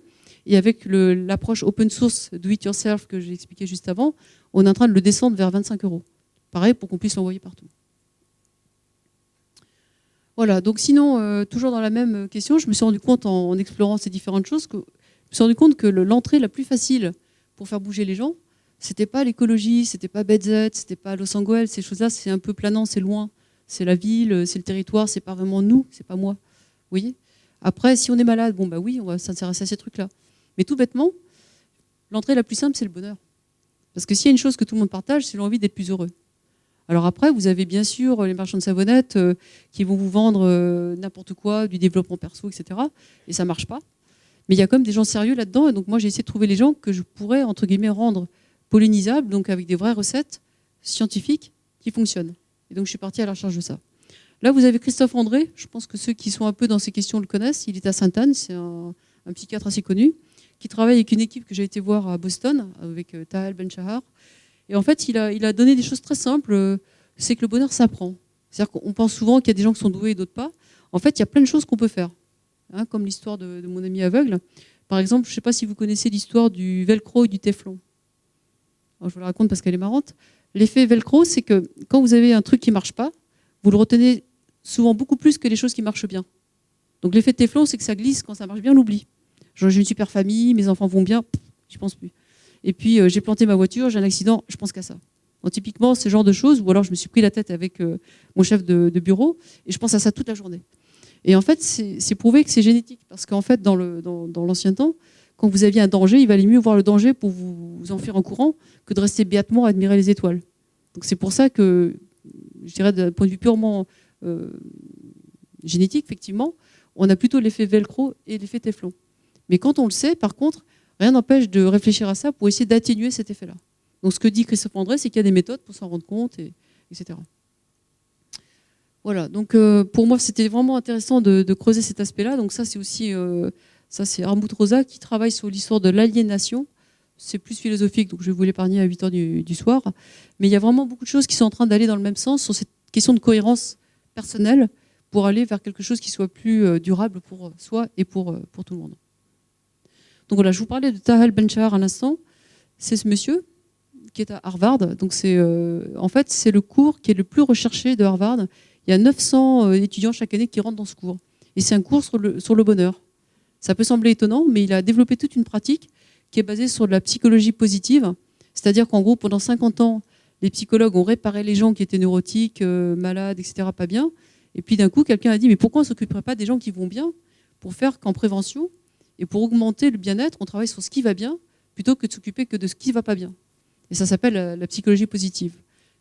Et avec l'approche open source do it yourself que j'ai expliqué juste avant, on est en train de le descendre vers 25 €. Pareil, pour qu'on puisse l'envoyer partout. Voilà, donc sinon, toujours dans la même question, je me suis rendu compte en explorant ces différentes choses, je me suis rendu compte que l'entrée la plus facile pour faire bouger les gens, c'était pas l'écologie, c'était pas BZ, c'était pas Los Angeles, ces choses-là, c'est un peu planant, c'est loin, c'est la ville, c'est le territoire, c'est pas vraiment nous, c'est pas moi. Vous voyez ? Après, si on est malade, bon bah oui, on va s'intéresser à ces trucs-là. Mais tout bêtement, l'entrée la plus simple, c'est le bonheur. Parce que s'il y a une chose que tout le monde partage, c'est l'envie d'être plus heureux. Alors après, vous avez bien sûr les marchands de savonnettes qui vont vous vendre n'importe quoi, du développement perso, etc. Et ça ne marche pas. Mais il y a quand même des gens sérieux là-dedans. Et donc moi, j'ai essayé de trouver les gens que je pourrais, entre guillemets, rendre pollinisables, donc avec des vraies recettes scientifiques qui fonctionnent. Et donc je suis partie à la recherche de ça. Là, vous avez Christophe André. Je pense que ceux qui sont un peu dans ces questions le connaissent. Il est à Sainte-Anne. C'est un psychiatre assez connu qui travaille avec une équipe que j'ai été voir à Boston, avec Tahal Ben-Shahar. Et en fait, il a donné des choses très simples. C'est que le bonheur s'apprend. C'est-à-dire qu'on pense souvent qu'il y a des gens qui sont doués et d'autres pas. En fait, il y a plein de choses qu'on peut faire. Hein, comme l'histoire de mon ami aveugle. Par exemple, je ne sais pas si vous connaissez l'histoire du velcro et du téflon. Alors, je vous la raconte parce qu'elle est marrante. L'effet velcro, c'est que quand vous avez un truc qui ne marche pas, vous le retenez souvent beaucoup plus que les choses qui marchent bien. Donc l'effet téflon, c'est que ça glisse. Quand ça marche bien, on l'oublie. Genre, j'ai une super famille, mes enfants vont bien, j'y pense plus. Et puis, j'ai planté ma voiture, j'ai un accident, je pense qu'à ça. Donc, typiquement, ce genre de choses, ou alors je me suis pris la tête avec mon chef de bureau, et je pense à ça toute la journée. Et en fait, c'est prouvé que c'est génétique, parce qu'en fait, dans l'ancien temps, quand vous aviez un danger, il valait mieux voir le danger pour vous enfuir en courant que de rester béatement à admirer les étoiles. Donc c'est pour ça que, je dirais d'un point de vue purement génétique, effectivement, on a plutôt l'effet velcro et l'effet téflon. Mais quand on le sait, par contre, rien n'empêche de réfléchir à ça pour essayer d'atténuer cet effet-là. Donc ce que dit Christophe André, c'est qu'il y a des méthodes pour s'en rendre compte, etc. Voilà, donc pour moi, c'était vraiment intéressant de creuser cet aspect-là. Donc ça, c'est aussi c'est Armut Rosa qui travaille sur l'histoire de l'aliénation. C'est plus philosophique, donc je vais vous l'épargner à 8 heures du soir. Mais il y a vraiment beaucoup de choses qui sont en train d'aller dans le même sens sur cette question de cohérence personnelle pour aller vers quelque chose qui soit plus durable pour soi et pour tout le monde. Donc voilà, je vous parlais de Tahal Ben-Shahar à l'instant. C'est ce monsieur qui est à Harvard. Donc en fait, c'est le cours qui est le plus recherché de Harvard. Il y a 900 étudiants chaque année qui rentrent dans ce cours. Et c'est un cours sur le bonheur. Ça peut sembler étonnant, mais il a développé toute une pratique qui est basée sur de la psychologie positive. C'est-à-dire qu'en gros, pendant 50 ans, les psychologues ont réparé les gens qui étaient neurotiques, malades, etc., pas bien. Et puis d'un coup, quelqu'un a dit, mais pourquoi on ne s'occuperait pas des gens qui vont bien pour faire qu'en prévention et pour augmenter le bien-être, on travaille sur ce qui va bien plutôt que de s'occuper que de ce qui ne va pas bien. Et ça s'appelle la psychologie positive.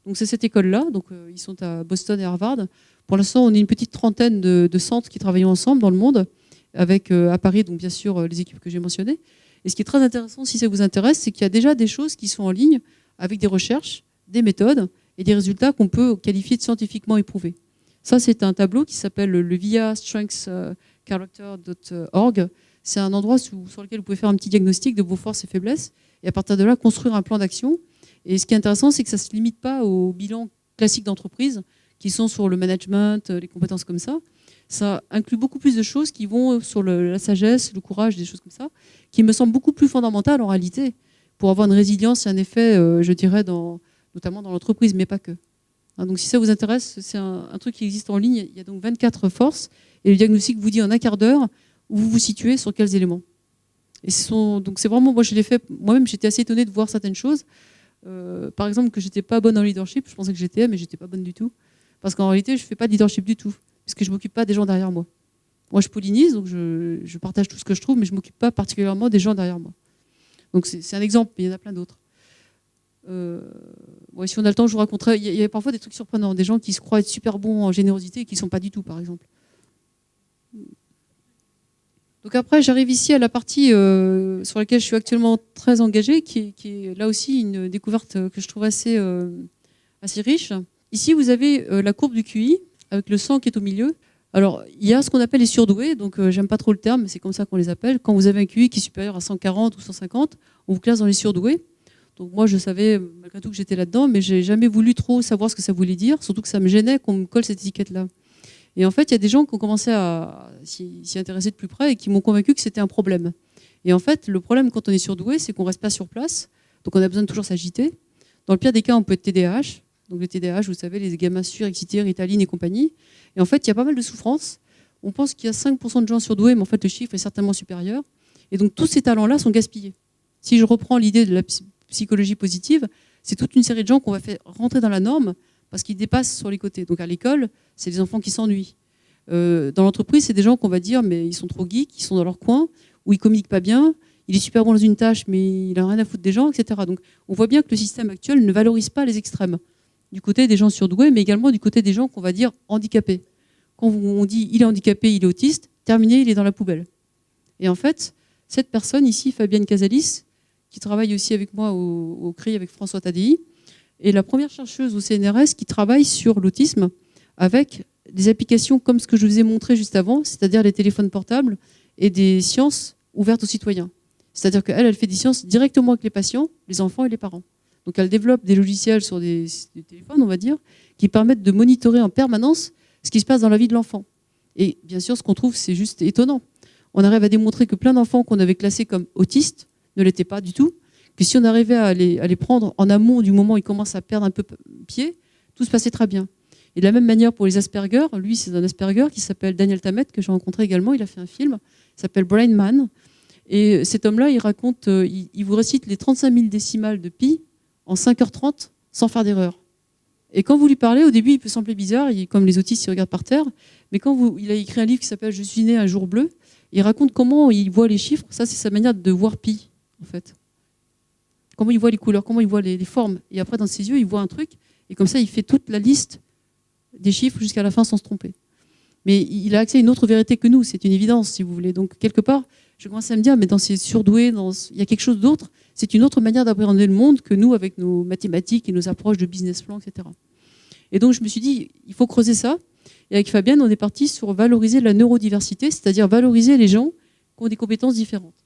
Donc c'est cette école-là, donc ils sont à Boston et Harvard. Pour l'instant, on est une petite trentaine de centres qui travaillent ensemble dans le monde, avec à Paris, donc bien sûr les équipes que j'ai mentionnées. Et ce qui est très intéressant, si ça vous intéresse, c'est qu'il y a déjà des choses qui sont en ligne avec des recherches, des méthodes et des résultats qu'on peut qualifier de scientifiquement éprouvés. Ça, c'est un tableau qui s'appelle le VIA Strengths Character.org. C'est un endroit sur lequel vous pouvez faire un petit diagnostic de vos forces et faiblesses et à partir de là, construire un plan d'action. Et ce qui est intéressant, c'est que ça ne se limite pas au bilan classique d'entreprise qui sont sur le management, les compétences comme ça. Ça inclut beaucoup plus de choses qui vont sur la sagesse, le courage, des choses comme ça, qui me semblent beaucoup plus fondamentales en réalité pour avoir une résilience et un effet, je dirais, notamment dans l'entreprise, mais pas que. Donc si ça vous intéresse, c'est un truc qui existe en ligne. Il y a donc 24 forces et le diagnostic vous dit en un quart d'heure où vous vous situez sur quels éléments. Et donc c'est vraiment, moi je l'ai fait, moi-même j'étais assez étonnée de voir certaines choses. Par exemple que j'étais pas bonne en leadership, je pensais que j'étais, mais j'étais pas bonne du tout. Parce qu'en réalité je fais pas de leadership du tout, puisque je m'occupe pas des gens derrière moi. Moi je pollinise, donc je partage tout ce que je trouve, mais je m'occupe pas particulièrement des gens derrière moi. Donc c'est un exemple, mais il y en a plein d'autres. Si on a le temps, je vous raconterai. Il y a parfois des trucs surprenants, des gens qui se croient être super bons en générosité et qui ne sont pas du tout, par exemple. Donc après, j'arrive ici à la partie sur laquelle je suis actuellement très engagée, qui est là aussi une découverte que je trouve assez riche. Ici, vous avez la courbe du QI, avec le sang qui est au milieu. Alors, il y a ce qu'on appelle les surdoués, donc j'aime pas trop le terme, mais c'est comme ça qu'on les appelle. Quand vous avez un QI qui est supérieur à 140 ou 150, on vous classe dans les surdoués. Donc moi, je savais malgré tout que j'étais là-dedans, mais j'ai jamais voulu trop savoir ce que ça voulait dire, surtout que ça me gênait qu'on me colle cette étiquette-là. Et en fait, il y a des gens qui ont commencé à s'y intéresser de plus près et qui m'ont convaincu que c'était un problème. Et en fait, le problème quand on est surdoué, c'est qu'on reste pas sur place, donc on a besoin de toujours s'agiter. Dans le pire des cas, on peut être TDAH. Donc le TDAH, vous savez, les gamins surexcités, Ritaline et compagnie. Et en fait, il y a pas mal de souffrances. On pense qu'il y a 5% de gens surdoués, mais en fait, le chiffre est certainement supérieur. Et donc, tous ces talents-là sont gaspillés. Si je reprends l'idée de la psychologie positive, c'est toute une série de gens qu'on va faire rentrer dans la norme parce qu'ils dépassent sur les côtés. Donc, à l'école, c'est des enfants qui s'ennuient. Dans l'entreprise, c'est des gens qu'on va dire, mais ils sont trop geeks, ils sont dans leur coin, ou ils communiquent pas bien, il est super bon dans une tâche, mais il a rien à foutre des gens, etc. Donc, on voit bien que le système actuel ne valorise pas les extrêmes. Du côté des gens surdoués, mais également du côté des gens qu'on va dire handicapés. Quand on dit il est handicapé, il est autiste, terminé, il est dans la poubelle. Et en fait, cette personne ici, Fabienne Casalis, qui travaille aussi avec moi au CRI avec François Tadei, est la première chercheuse au CNRS qui travaille sur l'autisme avec des applications comme ce que je vous ai montré juste avant, c'est-à-dire les téléphones portables et des sciences ouvertes aux citoyens. C'est-à-dire qu'elle fait des sciences directement avec les patients, les enfants et les parents. Donc elle développe des logiciels sur des téléphones, on va dire, qui permettent de monitorer en permanence ce qui se passe dans la vie de l'enfant. Et bien sûr, ce qu'on trouve, c'est juste étonnant. On arrive à démontrer que plein d'enfants qu'on avait classés comme autistes ne l'étaient pas du tout, que si on arrivait à les prendre en amont du moment où ils commencent à perdre un peu pied, tout se passait très bien. Et de la même manière pour les Asperger, lui c'est un Asperger qui s'appelle Daniel Tammet, que j'ai rencontré également, il a fait un film, il s'appelle Brain Man. Et cet homme-là, il raconte, il vous récite les 35 000 décimales de pi en 5h30 sans faire d'erreur. Et quand vous lui parlez, au début, il peut sembler bizarre, comme les autistes, il regarde par terre, mais il a écrit un livre qui s'appelle « Je suis né un jour bleu », il raconte comment il voit les chiffres, ça c'est sa manière de voir pi, en fait. Comment il voit les couleurs, comment il voit les formes. Et après, dans ses yeux, il voit un truc, et comme ça, il fait toute la liste des chiffres jusqu'à la fin sans se tromper. Mais il a accès à une autre vérité que nous, c'est une évidence, si vous voulez. Donc, quelque part, je commence à me dire, mais dans ces surdoués, il y a quelque chose d'autre, c'est une autre manière d'appréhender le monde que nous, avec nos mathématiques et nos approches de business plan, etc. Et donc, je me suis dit, il faut creuser ça. Et avec Fabienne, on est parti sur valoriser la neurodiversité, c'est-à-dire valoriser les gens qui ont des compétences différentes.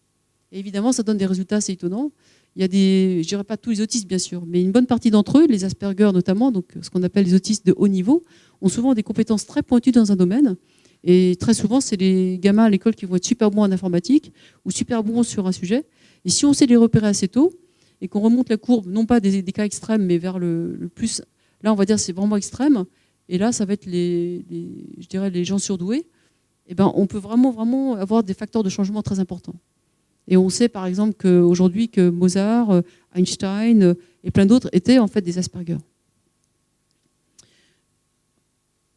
Et évidemment, ça donne des résultats assez étonnants. Il y a je dirais pas tous les autistes, bien sûr, mais une bonne partie d'entre eux, les Asperger notamment, donc ce qu'on appelle les autistes de haut niveau, ont souvent des compétences très pointues dans un domaine. Et très souvent, c'est les gamins à l'école qui vont être super bons en informatique ou super bons sur un sujet. Et si on sait les repérer assez tôt et qu'on remonte la courbe, non pas des cas extrêmes, mais vers le plus, là, on va dire c'est vraiment extrême. Et là, ça va être je dirais les gens surdoués. Et ben, on peut vraiment avoir des facteurs de changement très importants. Et on sait par exemple qu'aujourd'hui que Mozart, Einstein et plein d'autres étaient en fait des Asperger.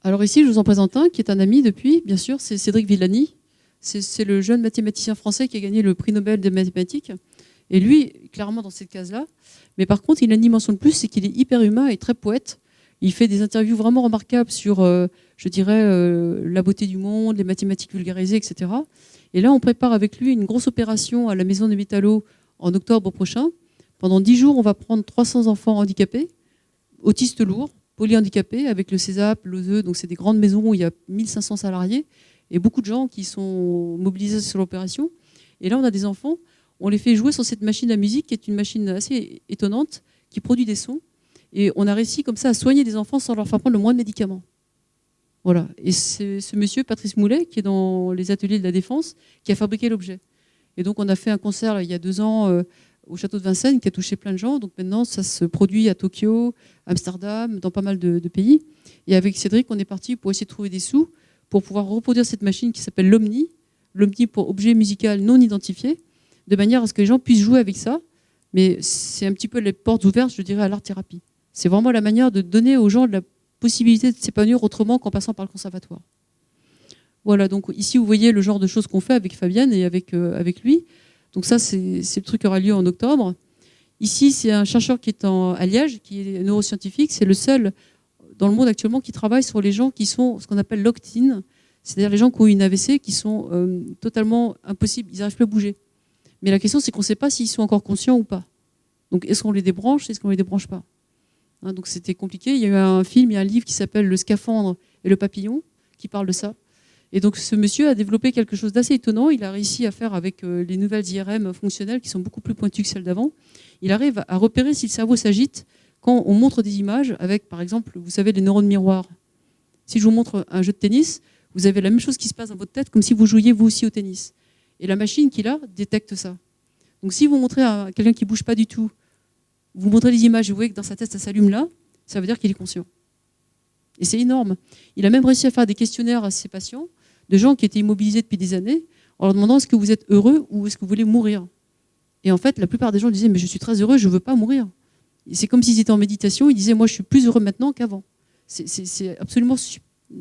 Alors ici, je vous en présente un qui est un ami depuis, bien sûr, c'est Cédric Villani. C'est le jeune mathématicien français qui a gagné le prix Nobel des mathématiques. Et lui, clairement dans cette case-là. Mais par contre, il a une dimension de plus, c'est qu'il est hyper humain et très poète. Il fait des interviews vraiment remarquables sur, je dirais, la beauté du monde, les mathématiques vulgarisées, etc. Et là, on prépare avec lui une grosse opération à la Maison des Métallos en octobre prochain. Pendant 10 jours, on va prendre 300 enfants handicapés, autistes lourds, polyhandicapés, avec le CESAP, l'OSE, donc c'est des grandes maisons où il y a 1500 salariés et beaucoup de gens qui sont mobilisés sur l'opération. Et là, on a des enfants, on les fait jouer sur cette machine à musique, qui est une machine assez étonnante, qui produit des sons. Et on a réussi comme ça à soigner des enfants sans leur faire prendre le moins de médicaments. Voilà. Et c'est ce monsieur, Patrice Moulet, qui est dans les ateliers de la Défense, qui a fabriqué l'objet. Et donc, on a fait un concert il y a 2 ans au château de Vincennes, qui a touché plein de gens. Donc maintenant, ça se produit à Tokyo, Amsterdam, dans pas mal de pays. Et avec Cédric, on est parti pour essayer de trouver des sous pour pouvoir reproduire cette machine qui s'appelle l'Omni. L'Omni pour objet musical non identifié. de manière à ce que les gens puissent jouer avec ça. Mais c'est un petit peu les portes ouvertes, je dirais, à l'art-thérapie. C'est vraiment la manière de donner aux gens la possibilité de s'épanouir autrement qu'en passant par le conservatoire. Voilà, donc ici vous voyez le genre de choses qu'on fait avec Fabienne et avec lui. Donc ça, c'est le truc qui aura lieu en octobre. Ici, c'est un chercheur qui est à Liège, qui est neuroscientifique. C'est le seul dans le monde actuellement qui travaille sur les gens qui sont ce qu'on appelle locked-in, c'est-à-dire les gens qui ont eu une AVC, qui sont totalement impossibles, ils n'arrivent plus à bouger. Mais la question, c'est qu'on ne sait pas s'ils sont encore conscients ou pas. Donc, est-ce qu'on les débranche, est-ce qu'on ne les débranche pas, hein, donc c'était compliqué. Il y a eu un film, il y a un livre qui s'appelle Le scaphandre et le papillon, qui parle de ça. Et donc, ce monsieur a développé quelque chose d'assez étonnant. Il a réussi à faire avec les nouvelles IRM fonctionnelles, qui sont beaucoup plus pointues que celles d'avant, il arrive à repérer si le cerveau s'agite quand on montre des images avec, par exemple, vous savez, les neurones miroirs. Si je vous montre un jeu de tennis, vous avez la même chose qui se passe dans votre tête, comme si vous jouiez vous aussi au tennis. Et la machine qu'il a détecte ça. Donc si vous montrez à quelqu'un qui ne bouge pas du tout, vous montrez les images et vous voyez que dans sa tête ça s'allume là, ça veut dire qu'il est conscient. Et c'est énorme. Il a même réussi à faire des questionnaires à ses patients, de gens qui étaient immobilisés depuis des années, en leur demandant est-ce que vous êtes heureux ou est-ce que vous voulez mourir. Et en fait, la plupart des gens disaient mais je suis très heureux, je ne veux pas mourir. Et c'est comme s'ils étaient en méditation, ils disaient moi je suis plus heureux maintenant qu'avant. C'est absolument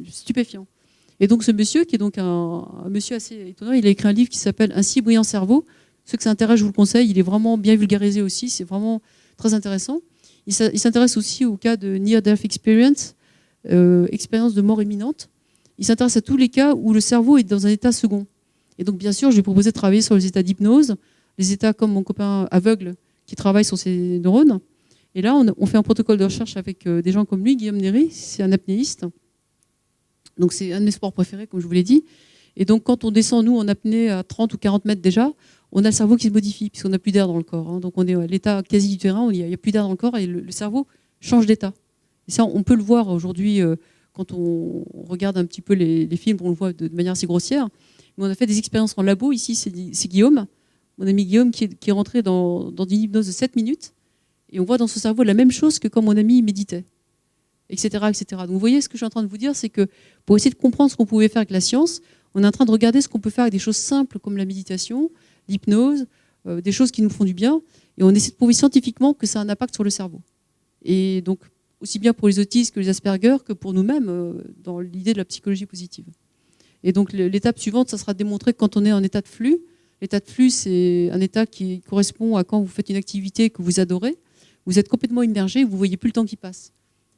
stupéfiant. Et donc ce monsieur, qui est donc un monsieur assez étonnant, il a écrit un livre qui s'appelle « Un si brillant cerveau ». Ceux que ça intéresse, je vous le conseille, il est vraiment bien vulgarisé aussi, c'est vraiment très intéressant. Il s'intéresse aussi au cas de Near Death Experience, expérience de mort imminente. Il s'intéresse à tous les cas où le cerveau est dans un état second. Et donc bien sûr, je lui ai proposé de travailler sur les états d'hypnose, les états comme mon copain aveugle qui travaille sur ses neurones. Et là, on fait un protocole de recherche avec des gens comme lui, Guillaume Néry, c'est un apnéiste. Donc c'est un de mes sports préférés, comme je vous l'ai dit. Et donc quand on descend, nous, en apnée à 30 ou 40 mètres déjà, on a le cerveau qui se modifie, puisqu'on n'a plus d'air dans le corps. Hein. Donc on est à l'état quasi du terrain, il n'y a plus d'air dans le corps, et le cerveau change d'état. Et ça, on peut le voir aujourd'hui, quand on regarde un petit peu les films, on le voit de manière assez grossière. Mais on a fait des expériences en labo, ici c'est Guillaume, mon ami Guillaume, qui est rentré dans une hypnose de 7 minutes, et on voit dans son cerveau la même chose que quand mon ami méditait, etc., etc. Donc vous voyez, ce que je suis en train de vous dire, c'est que pour essayer de comprendre ce qu'on pouvait faire avec la science, on est en train de regarder ce qu'on peut faire avec des choses simples comme la méditation, l'hypnose, des choses qui nous font du bien, et on essaie de prouver scientifiquement que ça a un impact sur le cerveau. Et donc, aussi bien pour les autistes que les Asperger, que pour nous-mêmes, dans l'idée de la psychologie positive. Et donc l'étape suivante, ça sera de démontrer que quand on est en état de flux, l'état de flux, c'est un état qui correspond à quand vous faites une activité que vous adorez, vous êtes complètement immergé, vous ne voyez plus le temps qui passe.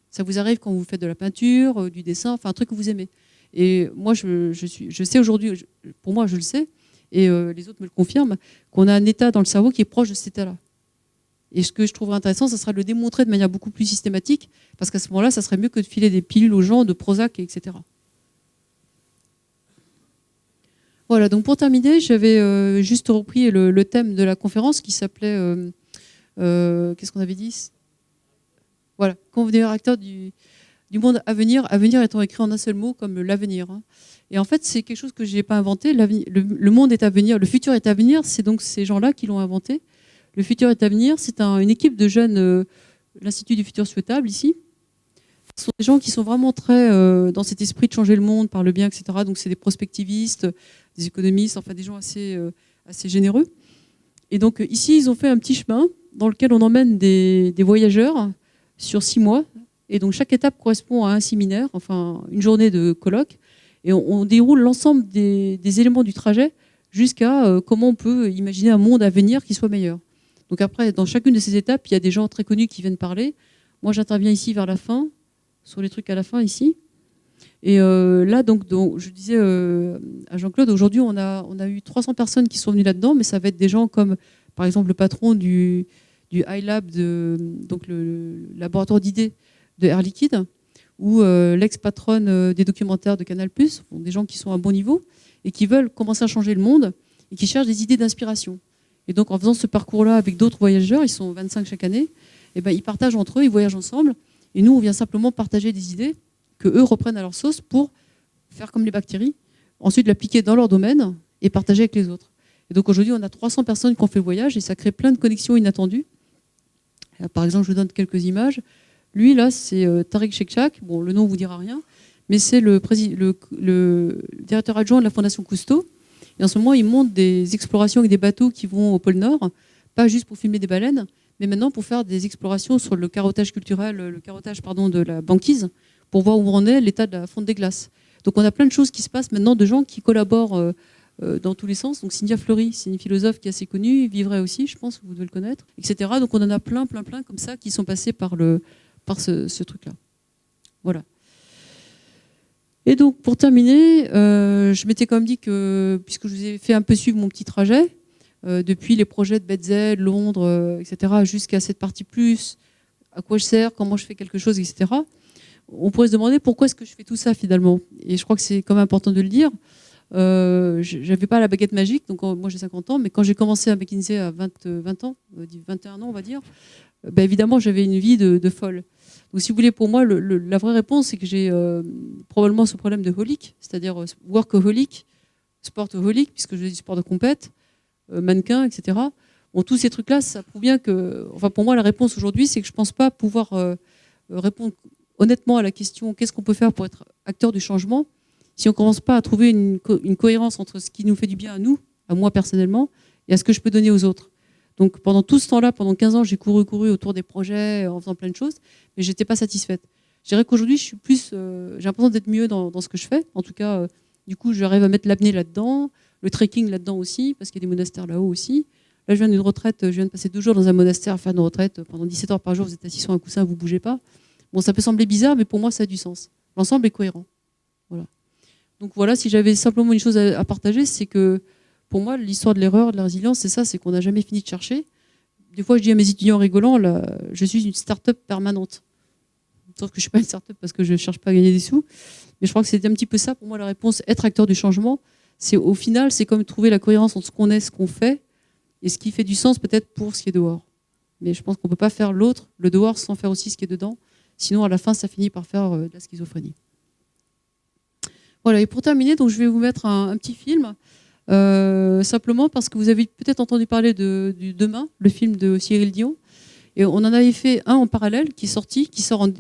Ça vous arrive quand vous faites de la peinture, du dessin, enfin un truc que vous aimez. Et moi, je sais aujourd'hui, pour moi, je le sais, et les autres me le confirment, qu'on a un état dans le cerveau qui est proche de cet état-là. Et ce que je trouverais intéressant, ça sera de le démontrer de manière beaucoup plus systématique, parce qu'à ce moment-là, ça serait mieux que de filer des pilules aux gens, de Prozac, etc. Voilà, donc pour terminer, j'avais juste repris le thème de la conférence qui s'appelait... qu'est-ce qu'on avait dit ? Voilà, convenir acteur du monde à venir étant écrit en un seul mot comme l'avenir. Hein. Et en fait, c'est quelque chose que je n'ai pas inventé. Le monde est à venir, le futur est à venir, c'est donc ces gens-là qui l'ont inventé. Le futur est à venir, c'est une équipe de jeunes, l'Institut du futur souhaitable ici. Ce sont des gens qui sont vraiment très dans cet esprit de changer le monde par le bien, etc. Donc c'est des prospectivistes, des économistes, enfin des gens assez généreux. Et donc ici, ils ont fait un petit chemin dans lequel on emmène des voyageurs sur 6 mois. Et donc chaque étape correspond à un séminaire, enfin une journée de colloque. Et on déroule l'ensemble des éléments du trajet jusqu'à comment on peut imaginer un monde à venir qui soit meilleur. Donc après, dans chacune de ces étapes, il y a des gens très connus qui viennent parler. Moi, j'interviens ici vers la fin, sur les trucs à la fin ici. Et là, donc, je disais à Jean-Claude, aujourd'hui, on a eu 300 personnes qui sont venues là-dedans, mais ça va être des gens comme, par exemple, le patron du iLab, donc le laboratoire d'idées de Air Liquide, ou l'ex-patronne des documentaires de Canal+, des gens qui sont à bon niveau et qui veulent commencer à changer le monde et qui cherchent des idées d'inspiration. Et donc, en faisant ce parcours-là avec d'autres voyageurs, ils sont 25 chaque année, et ben, ils partagent entre eux, ils voyagent ensemble, et nous, on vient simplement partager des idées que eux reprennent à leur sauce pour faire comme les bactéries, ensuite l'appliquer dans leur domaine et partager avec les autres. Et donc, aujourd'hui, on a 300 personnes qui ont fait le voyage et ça crée plein de connexions inattendues. Par exemple, je vous donne quelques images. Lui, là, c'est Tariq Shekchak. Bon, le nom ne vous dira rien, mais c'est le directeur adjoint de la Fondation Cousteau. Et en ce moment, ils montent des explorations avec des bateaux qui vont au pôle Nord, pas juste pour filmer des baleines, mais maintenant pour faire des explorations sur le carottage culturel, de la banquise, pour voir où en est l'état de la fonte des glaces. Donc on a plein de choses qui se passent maintenant, de gens qui collaborent dans tous les sens. Donc Cynthia Fleury, c'est une philosophe qui est assez connue, Vivray aussi, je pense que vous devez le connaître, etc. Donc on en a plein comme ça qui sont passés par ce truc-là. Voilà. Et donc pour terminer, je m'étais quand même dit que, puisque je vous ai fait un peu suivre mon petit trajet, depuis les projets de Betzel, Londres, etc., jusqu'à cette partie plus, à quoi je sers, comment je fais quelque chose, etc., on pourrait se demander pourquoi est-ce que je fais tout ça finalement. Et je crois que c'est quand même important de le dire. Je n'avais pas la baguette magique, donc moi j'ai 50 ans, mais quand j'ai commencé à McKinsey à 20 ans, 21 ans on va dire, évidemment j'avais une vie de folle. Donc si vous voulez, pour moi, la vraie réponse, c'est que j'ai probablement ce problème de holic, c'est-à-dire workaholic, sportaholic, puisque je fais du sport de compète, mannequin, etc. Bon, tous ces trucs-là, ça prouve bien que, enfin pour moi, la réponse aujourd'hui, c'est que je ne pense pas pouvoir répondre honnêtement à la question qu'est-ce qu'on peut faire pour être acteur du changement si on ne commence pas à trouver une cohérence entre ce qui nous fait du bien à nous, à moi personnellement, et à ce que je peux donner aux autres. Donc pendant tout ce temps-là, pendant 15 ans, j'ai couru autour des projets, en faisant plein de choses, mais je n'étais pas satisfaite. Je dirais qu'aujourd'hui, je suis plus, j'ai l'impression d'être mieux dans ce que je fais. En tout cas, du coup, j'arrive à mettre l'apnée là-dedans, le trekking là-dedans aussi, parce qu'il y a des monastères là-haut aussi. Là, je viens d'une retraite, je viens de passer 2 jours dans un monastère à faire une retraite pendant 17 heures par jour, vous êtes assis sur un coussin, vous ne bougez pas. Bon, ça peut sembler bizarre, mais pour moi, ça a du sens. L'ensemble est cohérent. Voilà. Donc voilà, si j'avais simplement une chose à partager, c'est que pour moi, l'histoire de l'erreur, de la résilience, c'est ça, c'est qu'on n'a jamais fini de chercher. Des fois, je dis à mes étudiants rigolant, là, je suis une start-up permanente. Sauf que je ne suis pas une start-up parce que je ne cherche pas à gagner des sous. Mais je crois que c'est un petit peu ça, pour moi, la réponse. Être acteur du changement, c'est au final, c'est comme trouver la cohérence entre ce qu'on est, ce qu'on fait, et ce qui fait du sens peut-être pour ce qui est dehors. Mais je pense qu'on ne peut pas faire l'autre, le dehors, sans faire aussi ce qui est dedans. Sinon, à la fin, ça finit par faire de la schizophrénie. Voilà, et pour terminer, donc, je vais vous mettre un petit film, simplement parce que vous avez peut-être entendu parler du Demain, le film de Cyril Dion. Et on en avait fait un en parallèle qui sort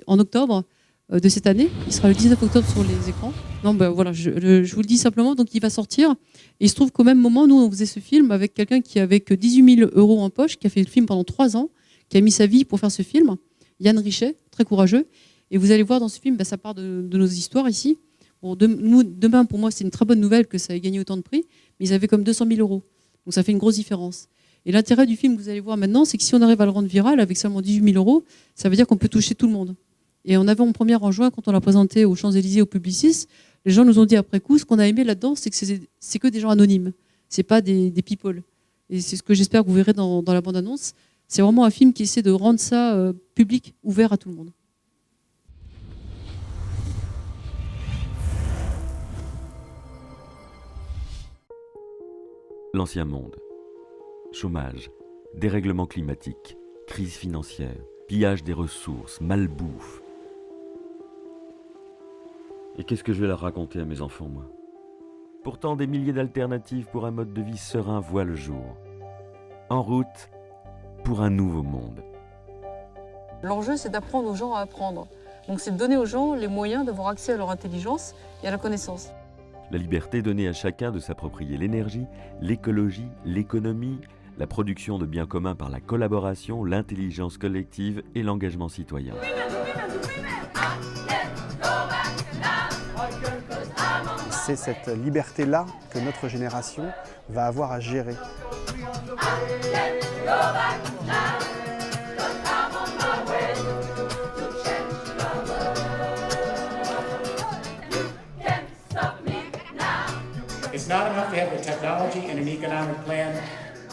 en octobre de cette année. Il sera le 19 octobre sur les écrans. Non, voilà, je vous le dis simplement, donc il va sortir. Et il se trouve qu'au même moment, nous, on faisait ce film avec quelqu'un qui avait que 18 000 € en poche, qui a fait le film pendant 3 ans, qui a mis sa vie pour faire ce film. Yann Richet, très courageux. Et vous allez voir dans ce film, ça part de nos histoires ici. Bon, Demain, pour moi, c'est une très bonne nouvelle que ça ait gagné autant de prix, mais ils avaient comme 200 000 €. Donc ça fait une grosse différence. Et l'intérêt du film que vous allez voir maintenant, c'est que si on arrive à le rendre viral avec seulement 18 000 €, ça veut dire qu'on peut toucher tout le monde. Et en avant-première en juin, quand on l'a présenté aux Champs-Élysées, au Publicis, les gens nous ont dit après coup, ce qu'on a aimé là-dedans, c'est que c'est que des gens anonymes. C'est pas des people. Et c'est ce que j'espère que vous verrez dans la bande-annonce. C'est vraiment un film qui essaie de rendre ça public, ouvert à tout le monde. L'ancien monde. Chômage, dérèglement climatique, crise financière, pillage des ressources, malbouffe. Et qu'est-ce que je vais leur raconter à mes enfants, moi? Pourtant, des milliers d'alternatives pour un mode de vie serein voient le jour. En route pour un nouveau monde. L'enjeu, c'est d'apprendre aux gens à apprendre. Donc c'est de donner aux gens les moyens d'avoir accès à leur intelligence et à la connaissance. La liberté donnée à chacun de s'approprier l'énergie, l'écologie, l'économie, la production de biens communs par la collaboration, l'intelligence collective et l'engagement citoyen. C'est cette liberté-là que notre génération va avoir à gérer. It's not enough to have the technology and an economic plan.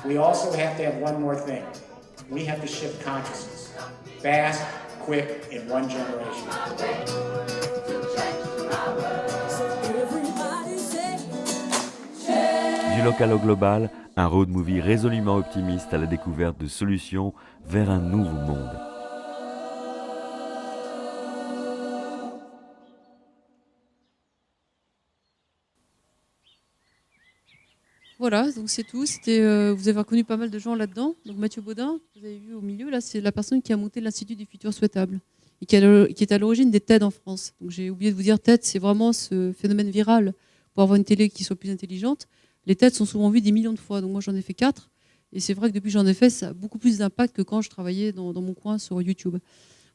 We also have to have one more thing. We have to shift consciousness. Fast, quick, in one generation. Du local au global, un road movie résolument optimiste à la découverte de solutions vers un nouveau monde. Voilà, donc c'est tout. Vous avez reconnu pas mal de gens là-dedans. Donc Mathieu Baudin, vous avez vu au milieu, là, c'est la personne qui a monté l'Institut du futur souhaitable et qui est à l'origine des TED en France. Donc j'ai oublié de vous dire, TED, c'est vraiment ce phénomène viral pour avoir une télé qui soit plus intelligente. les têtes sont souvent vues des millions de fois. Donc moi, j'en ai fait 4. Et c'est vrai que depuis que j'en ai fait, ça a beaucoup plus d'impact que quand je travaillais dans mon coin sur YouTube.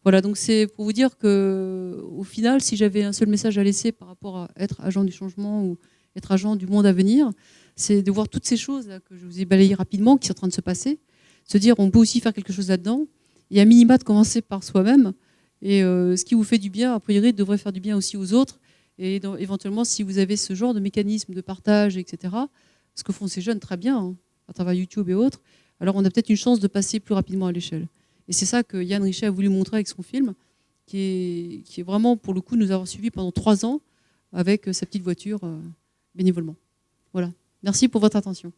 Voilà, donc c'est pour vous dire qu'au final, si j'avais un seul message à laisser par rapport à être agent du changement ou être agent du monde à venir, c'est de voir toutes ces choses là, que je vous ai balayées rapidement, qui sont en train de se passer, se dire on peut aussi faire quelque chose là-dedans, et à minima de commencer par soi-même. Et ce qui vous fait du bien, a priori, devrait faire du bien aussi aux autres. Et éventuellement, si vous avez ce genre de mécanisme de partage, etc., ce que font ces jeunes très bien, hein, à travers YouTube et autres, alors on a peut-être une chance de passer plus rapidement à l'échelle. Et c'est ça que Yann Richet a voulu montrer avec son film, qui est vraiment, pour le coup, nous avoir suivis pendant 3 ans avec sa petite voiture bénévolement. Voilà. Merci pour votre attention.